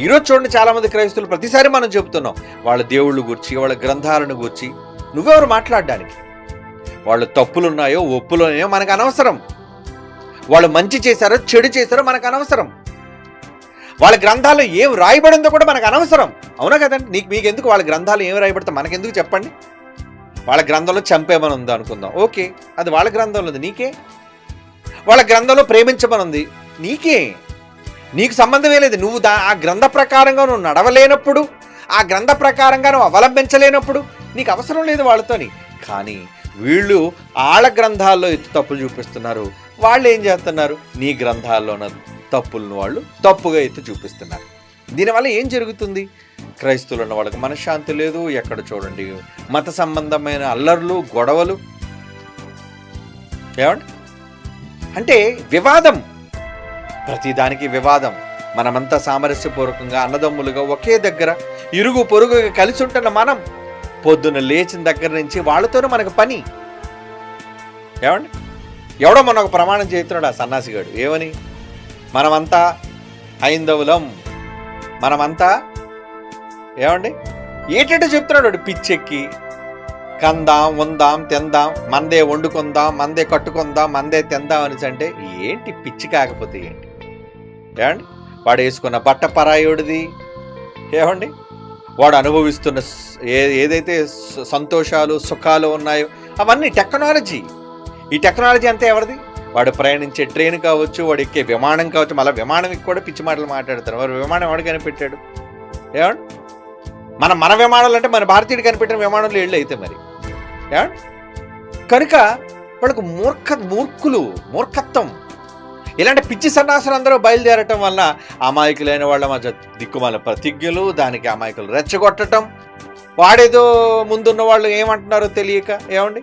ఈరోజు చూడండి, చాలామంది క్రైస్తవులు ప్రతిసారి మనం చెబుతున్నాం వాళ్ళ దేవుళ్ళు గురించి, వాళ్ళ గ్రంథాలను గురించి. నువ్వెవరు మాట్లాడడానికి? వాళ్ళు తప్పులున్నాయో ఒప్పులున్నాయో మనకు అనవసరం. వాళ్ళు మంచి చేశారో చెడు చేశారో మనకు అనవసరం. వాళ్ళ గ్రంథాల్లో ఏం రాయబడిందో కూడా మనకు అనవసరం. అవునా కదండి? మీకెందుకు వాళ్ళ గ్రంథాలు ఏం రాయబడితే మనకెందుకు చెప్పండి? వాళ్ళ గ్రంథంలో చంపేమని ఉంది అనుకుందాం, ఓకే, అది వాళ్ళ గ్రంథంలో ఉంది, నీకే. వాళ్ళ గ్రంథంలో ప్రేమించమని ఉంది, నీకే. నీకు సంబంధమే లేదు. నువ్వు ఆ గ్రంథ ప్రకారంగా నువ్వు నడవలేనప్పుడు, ఆ గ్రంథ ప్రకారంగా నువ్వు అవలంబించలేనప్పుడు నీకు అవసరం లేదు వాళ్ళతోని. కానీ వీళ్ళు వాళ్ళ గ్రంథాల్లో ఎత్తు తప్పులు చూపిస్తున్నారు. వాళ్ళు ఏం చేస్తున్నారు? నీ గ్రంథాల్లో ఉన్న తప్పులను వాళ్ళు తప్పుగా ఎత్తి చూపిస్తున్నారు. దీనివల్ల ఏం జరుగుతుంది? క్రైస్తవులు ఉన్న వాళ్ళకి మనశ్శాంతి లేదు. ఎక్కడ చూడండి మత సంబంధమైన అల్లర్లు, గొడవలు. ఏమండి? అంటే వివాదం, ప్రతిదానికి వివాదం. మనమంతా సామరస్యపూర్వకంగా అన్నదమ్ములుగా ఒకే దగ్గర ఇరుగు పొరుగుగా కలిసి ఉంటున్న మనం పొద్దున్న లేచిన దగ్గర నుంచి వాళ్ళతోనే మనకు పని. ఏమండి? ఎవడో మొన్న ఒక ప్రమాణం చేస్తున్నాడు ఆ సన్నాసిగాడు. ఏమని? మనమంతా హైందవులం, మనమంతా ఏమండి ఏంటంటే చెప్తున్నాడు వాడు పిచ్చెక్కి. కందాం, ఉందాం, తెందాం, మందే వండుకుందాం, మందే కట్టుకుందాం, మందే తెందాం అని. అంటే ఏంటి పిచ్చి కాకపోతే ఏంటి? ఏమండి? వాడు వేసుకున్న బట్ట పరాయుడిది. ఏమండి? వాడు అనుభవిస్తున్న ఏదైతే సంతోషాలు సుఖాలు ఉన్నాయో అవన్నీ టెక్నాలజీ. ఈ టెక్నాలజీ అంతా ఎవరిది? వాడు ప్రయాణించే ట్రైన్ కావచ్చు, వాడు ఎక్కే విమానం కావచ్చు. మళ్ళీ విమానం కూడా పిచ్చి మాటలు మాట్లాడతారు. వాడు విమానం ఎవడు కనిపెట్టాడు? ఏమండి? మన విమానాలు అంటే మన భారతీయుడు కనిపెట్టిన విమానంలో వెళ్ళి అయితే మరి. ఏమండి? కనుక వాళ్ళకు మూర్ఖత్వం. ఇలాంటి పిచ్చి సన్నాసులు అందరూ బయలుదేరటం వల్ల అమాయకులైన వాళ్ళ మధ్య దిక్కుమాల ప్రతిజ్ఞలు, దానికి అమాయకులు రెచ్చగొట్టడం. వాడేదో ముందున్న వాళ్ళు ఏమంటున్నారో తెలియక, ఏమండి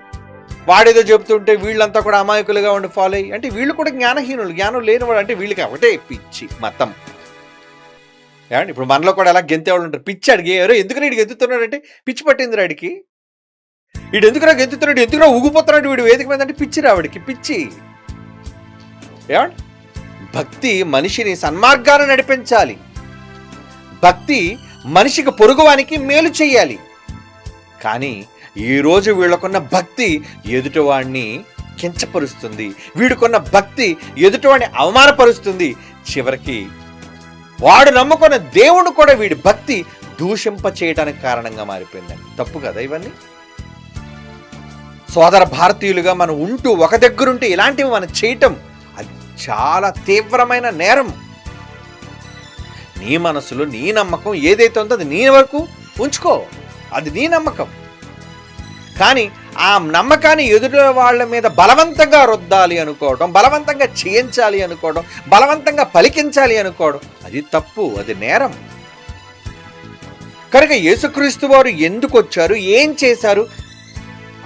వాడేదో చెబుతుంటే వీళ్ళంతా కూడా అమాయకులుగా ఉండి ఫాలో అయ్యి, అంటే వీళ్ళు కూడా జ్ఞానహీనులు, జ్ఞానం లేనివాడు. అంటే వీళ్ళకి ఒకటే పిచ్చి మతం. ఏమండి? ఇప్పుడు మనలో కూడా ఎలా గెంతేవాళ్ళు ఉంటారు. పిచ్చి అడిగి ఎవరో ఎందుకు వీడికి గెంతుతున్నాడు అంటే పిచ్చి పట్టింది రాడికి. వీడు ఎందుకురా గెంతుతున్నాడు, ఎందుకురా ఊగిపోతున్నాడు వీడు వేదిక మీద అంటే పిచ్చి రావిడికి పిచ్చి. ఏమండి? భక్తి మనిషిని సన్మార్గాన్ని నడిపించాలి. భక్తి మనిషికి పొరుగువానికి మేలు చెయ్యాలి. కానీ ఈరోజు వీళ్ళకున్న భక్తి ఎదుటివాడిని కించపరుస్తుంది, వీడికున్న భక్తి ఎదుటివాడిని అవమానపరుస్తుంది. చివరికి వాడు నమ్ముకున్న దేవుడు కూడా వీడి భక్తి దూషింప చేయడానికి కారణంగా మారిపోయిందండి. తప్పు కదా ఇవన్నీ? సోదర భారతీయులుగా మనం ఉంటూ ఒక దగ్గరుంటే ఇలాంటివి మనం చేయటం అది చాలా తీవ్రమైన నేరం. నీ మనసులో నీ నమ్మకం ఏదైతే ఉందో అది నీ వరకు ఉంచుకో, అది నీ నమ్మకం. కానీ ఆ నమ్మకాన్ని ఎదుటి వాళ్ళ మీద బలవంతంగా రుద్దాలి అనుకోవడం, బలవంతంగా చేయించాలి అనుకోవడం, బలవంతంగా పలికించాలి అనుకోవడం అది తప్పు, అది నేరం. కనుక యేసుక్రీస్తు వారు ఎందుకు వచ్చారు, ఏం చేశారు,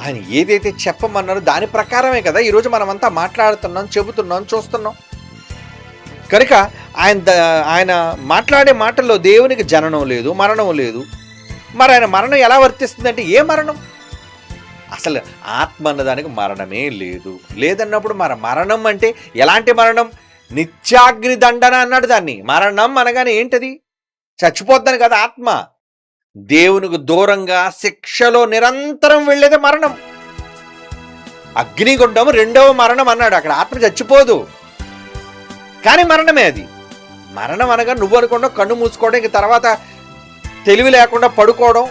ఆయన ఏదైతే చెప్పమన్నారో దాని ప్రకారమే కదా ఈరోజు మనమంతా మాట్లాడుతున్నాం, చెబుతున్నాం, చూస్తున్నాం. కనుక ఆయన మాట్లాడే మాటల్లో దేవునికి జననం లేదు, మరణం లేదు. మరి ఆయన మరణం ఎలా వర్తిస్తుందంటే ఏ మరణం? అసలు ఆత్మ అన్నదానికి మరణమే లేదు. లేదన్నప్పుడు మరణం అంటే ఎలాంటి మరణం? నిత్యాగ్ని దండన అన్నాడు దాన్ని. మరణం అనగానే ఏంటది? చచ్చిపోద్దని కదా ఆత్మ. దేవునికి దూరంగా శిక్షలో నిరంతరం వెళ్ళేదే మరణం. అగ్నిగుండం రెండవ మరణం అన్నాడు. అక్కడ ఆత్మ చచ్చిపోదు, కానీ మరణమే అది. మరణం అనగా నువ్వు అనుకోవడం, కన్ను మూసుకోవడం, ఇంక తర్వాత తెలివి లేకుండా పడుకోవడం,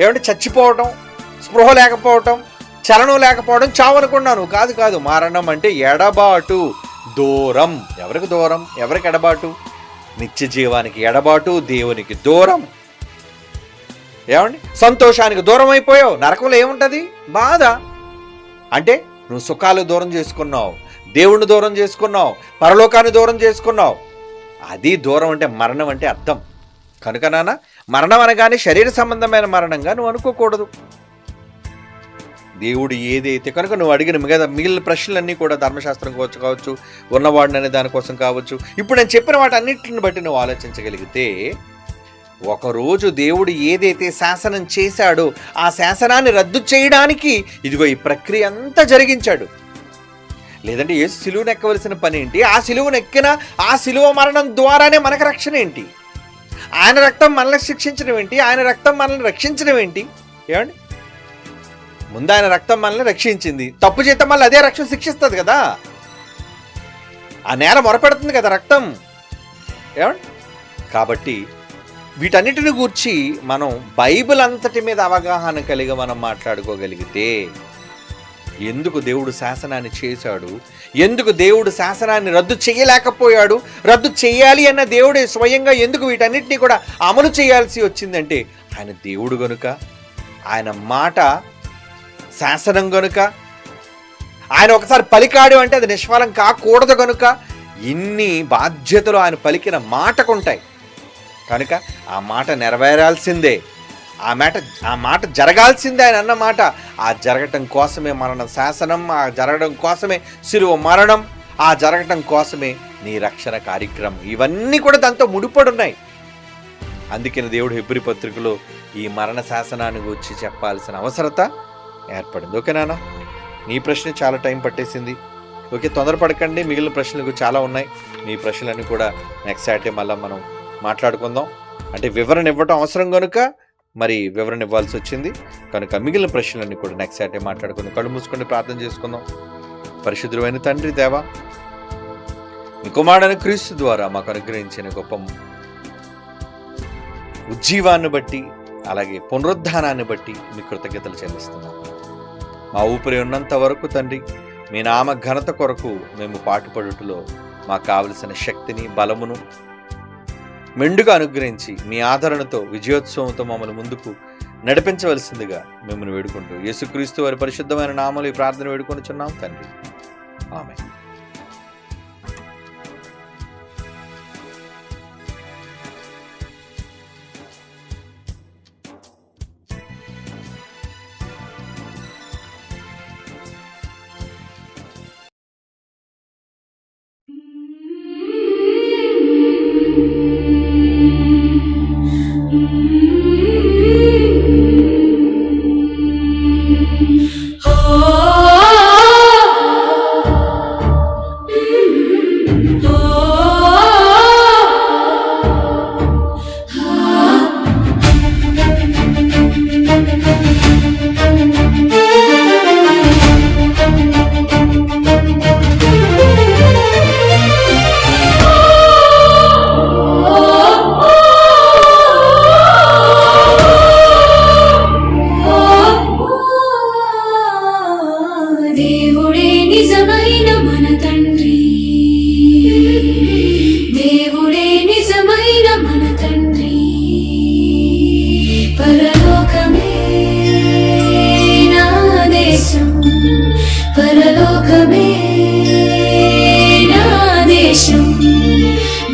ఏమంటే చచ్చిపోవడం, స్పృహ లేకపోవటం, చలనం లేకపోవడం, చావు అనుకున్నాను. కాదు కాదు, మరణం అంటే ఎడబాటు, దూరం. ఎవరికి దూరం? ఎవరికి ఎడబాటు? నిత్య జీవానికి ఎడబాటు, దేవునికి దూరం. ఏమండి? సంతోషానికి దూరం అయిపోయావు. నరకంలో ఏముంటుంది? బాధ. అంటే నువ్వు సుఖాలు దూరం చేసుకున్నావు, దేవుణ్ణి దూరం చేసుకున్నావు, పరలోకాన్ని దూరం చేసుకున్నావు. అది దూరం అంటే మరణం అంటే అర్థం. కనుక నాన్న, మరణం అనగానే శరీర సంబంధమైన మరణంగా నువ్వు అనుకోకూడదు. దేవుడు ఏదైతే కనుక నువ్వు అడిగిన మిగిలిన ప్రశ్నలన్నీ కూడా ధర్మశాస్త్రం కావచ్చు, ఉన్నవాడిని అనే దానికోసం కావచ్చు, ఇప్పుడు నేను చెప్పిన వాటన్నిటిని బట్టి నువ్వు ఆలోచించగలిగితే, ఒకరోజు దేవుడు ఏదైతే శాసనం చేశాడో ఆ శాసనాన్ని రద్దు చేయడానికి ఇదిగో ఈ ప్రక్రియ అంతా జరిగించాడు. లేదంటే యేసు సిలువను ఎక్కవలసిన పని ఏంటి? ఆ సిలువను ఎక్కిన ఆ సిలువ మరణం ద్వారానే మనకు రక్షణ ఏంటి? ఆయన రక్తం మనల్ని శిక్షించడం ఏంటి? ఆయన రక్తం మనల్ని రక్షించడం ఏంటి? ఏమండి? ముందు ఆయన రక్తం మనల్ని రక్షించింది, తప్పు చేస్తే మళ్ళీ అదే రక్షణ శిక్షిస్తుంది కదా. ఆ నేల మొరపెడుతుంది కదా రక్తం. ఏమండి? కాబట్టి వీటన్నిటిని గూర్చి మనం బైబిల్ అంతటి మీద అవగాహన కలిగి మనం మాట్లాడుకోగలిగితే, ఎందుకు దేవుడు శాసనాన్ని చేశాడు, ఎందుకు దేవుడు శాసనాన్ని రద్దు చేయలేకపోయాడు, రద్దు చేయాలి అన్న దేవుడే స్వయంగా ఎందుకు వీటన్నిటినీ కూడా అమలు చేయాల్సి వచ్చిందంటే ఆయన దేవుడు గనుక, ఆయన మాట శాసనం గనుక, ఆయన ఒకసారి పలికాడు అంటే అది నిష్ఫలం కాకూడదు గనుక ఇన్ని బాధ్యతలు ఆయన పలికిన మాటకుంటాయి. కనుక ఆ మాట నెరవేరాల్సిందే. ఆ మాట జరగాల్సిందే ఆయన అన్న మాట. ఆ జరగటం కోసమే మరణ శాసనం, ఆ జరగడం కోసమే శిలువ మరణం, ఆ జరగటం కోసమే నీ రక్షణ కార్యక్రమం. ఇవన్నీ కూడా దాంతో ముడిపడున్నాయి. అందుకని దేవుడు హెబ్రీ పత్రికలో ఈ మరణ శాసనాన్ని వచ్చి చెప్పాల్సిన అవసరత ఏర్పడింది. ఓకే నాన్న, నీ ప్రశ్న చాలా టైం పట్టేసింది. ఓకే, తొందరపడకండి, మిగిలిన ప్రశ్నలు చాలా ఉన్నాయి. మీ ప్రశ్నలన్నీ కూడా నెక్స్ట్ సాటర్డే మళ్ళీ మనం మాట్లాడుకుందాం. అంటే వివరణ ఇవ్వటం అవసరం కనుక మరి వివరణ ఇవ్వాల్సి వచ్చింది కనుక మిగిలిన ప్రశ్నలన్నీ కూడా నెక్స్ట్ సాటర్డే మాట్లాడుకుందాం. కళ్ళు మూసుకొని ప్రార్థన చేసుకుందాం. పరిశుద్ధుడైన తండ్రి దేవా, మీ కుమారుడైన క్రీస్తు ద్వారా మాకు అనుగ్రహించిన గొప్ప ఉజ్జీవాన్ని బట్టి అలాగే పునరుద్ధానాన్ని బట్టి మీ కృతజ్ఞతలు చెల్లిస్తున్నాం. మా ఊపిరి ఉన్నంత వరకు తండ్రి మీ నామ ఘనత కొరకు మేము పాటుపడుటలో మాకు కావలసిన శక్తిని బలమును మెండుగా అనుగ్రహించి మీ ఆదరణతో విజయోత్సవంతో మమ్మల్ని ముందుకు నడిపించవలసిందిగా మిమ్మల్ని వేడుకుంటూ యేసుక్రీస్తు వారి పరిశుద్ధమైన నామములో ఈ ప్రార్థన వేడుకొనుచున్నాం తండ్రి, ఆమేన్.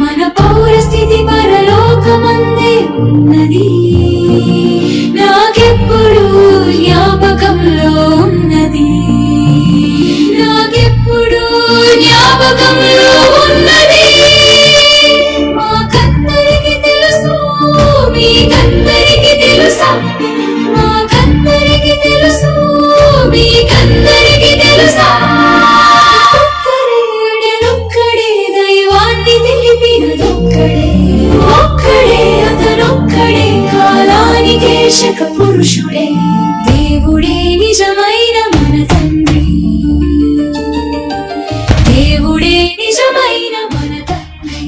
మన పౌరస్థితి పరలోకమందే ఉన్నది, నాకెప్పుడు జ్ఞాపకంలో ఉన్నది, నాకెప్పుడు జ్ఞాపకంలో ఉన్నది. మాకందరికి తెలుసు, మీకందరికి తెలుసా, మాకందరికి తెలుసు, మీకందరికి తెలుసా. ఒక్కడే అతనొక్కడే కాలానికే శక పురుషుడే, దేవుడే నిజమైన మన తండ్రి, దేవుడే నిజమైన మన తండ్రి.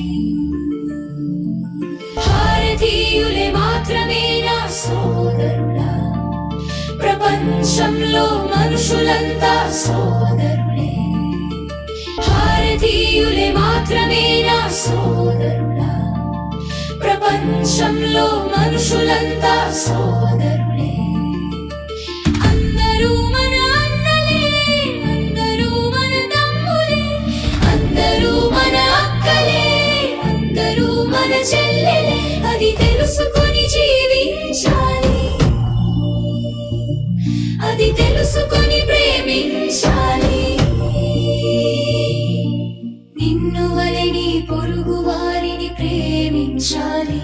భారతీయులే మాత్రమే నా సోదరుడా, ప్రపంచంలో మనుషులంతా సోదరులే. భారతీయులే మాత్రమే నా సోదరుడా, ప్రపంచంలో మనుషులంతా సోదరులే. అందరూ మన అన్నలే, అందరూ మన తమ్ములే, అందరూ మన అక్కలే, అందరూ మన చెల్లెలే. అది తెలుసుకొని జీవించాలి, అది తెలుసుకొని ప్రేమించాలి. నిన్ను వలె నీ పొరుగు వారిని ప్రేమించాలి.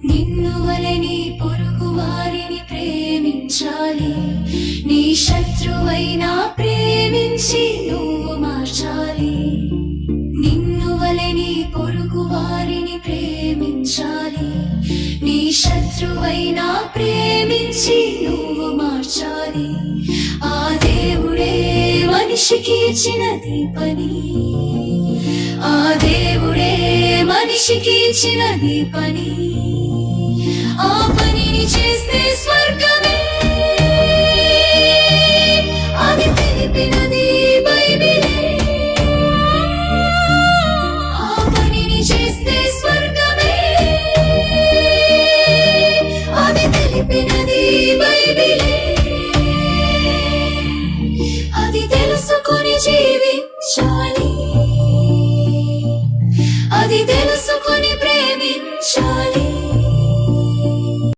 నిన్ను వలె నీ పొరుగు వారిని ప్రేమించాలి. నీ శత్రువైనా ప్రేమించి నువ్వు మార్చాలి. నిన్ను వలె నీ పొరుగు వారిని ప్రేమించాలి. నీ శత్రువైనా ప్రేమించి నువ్వు మార్చాలి. ఆ దేవుడే మనిషికి ఇచ్చినది పని, ఆ దేవుడే మనిషికి ఇచ్చినది పని. ఆ పనిని చేస్తే స్వర్గమే, అది తెలిపినది బైబిలే. ఆ పనిని చేస్తే స్వర్గమే, అది తెలిపినది బైబిలే. అది తెలుసుకొని జీవి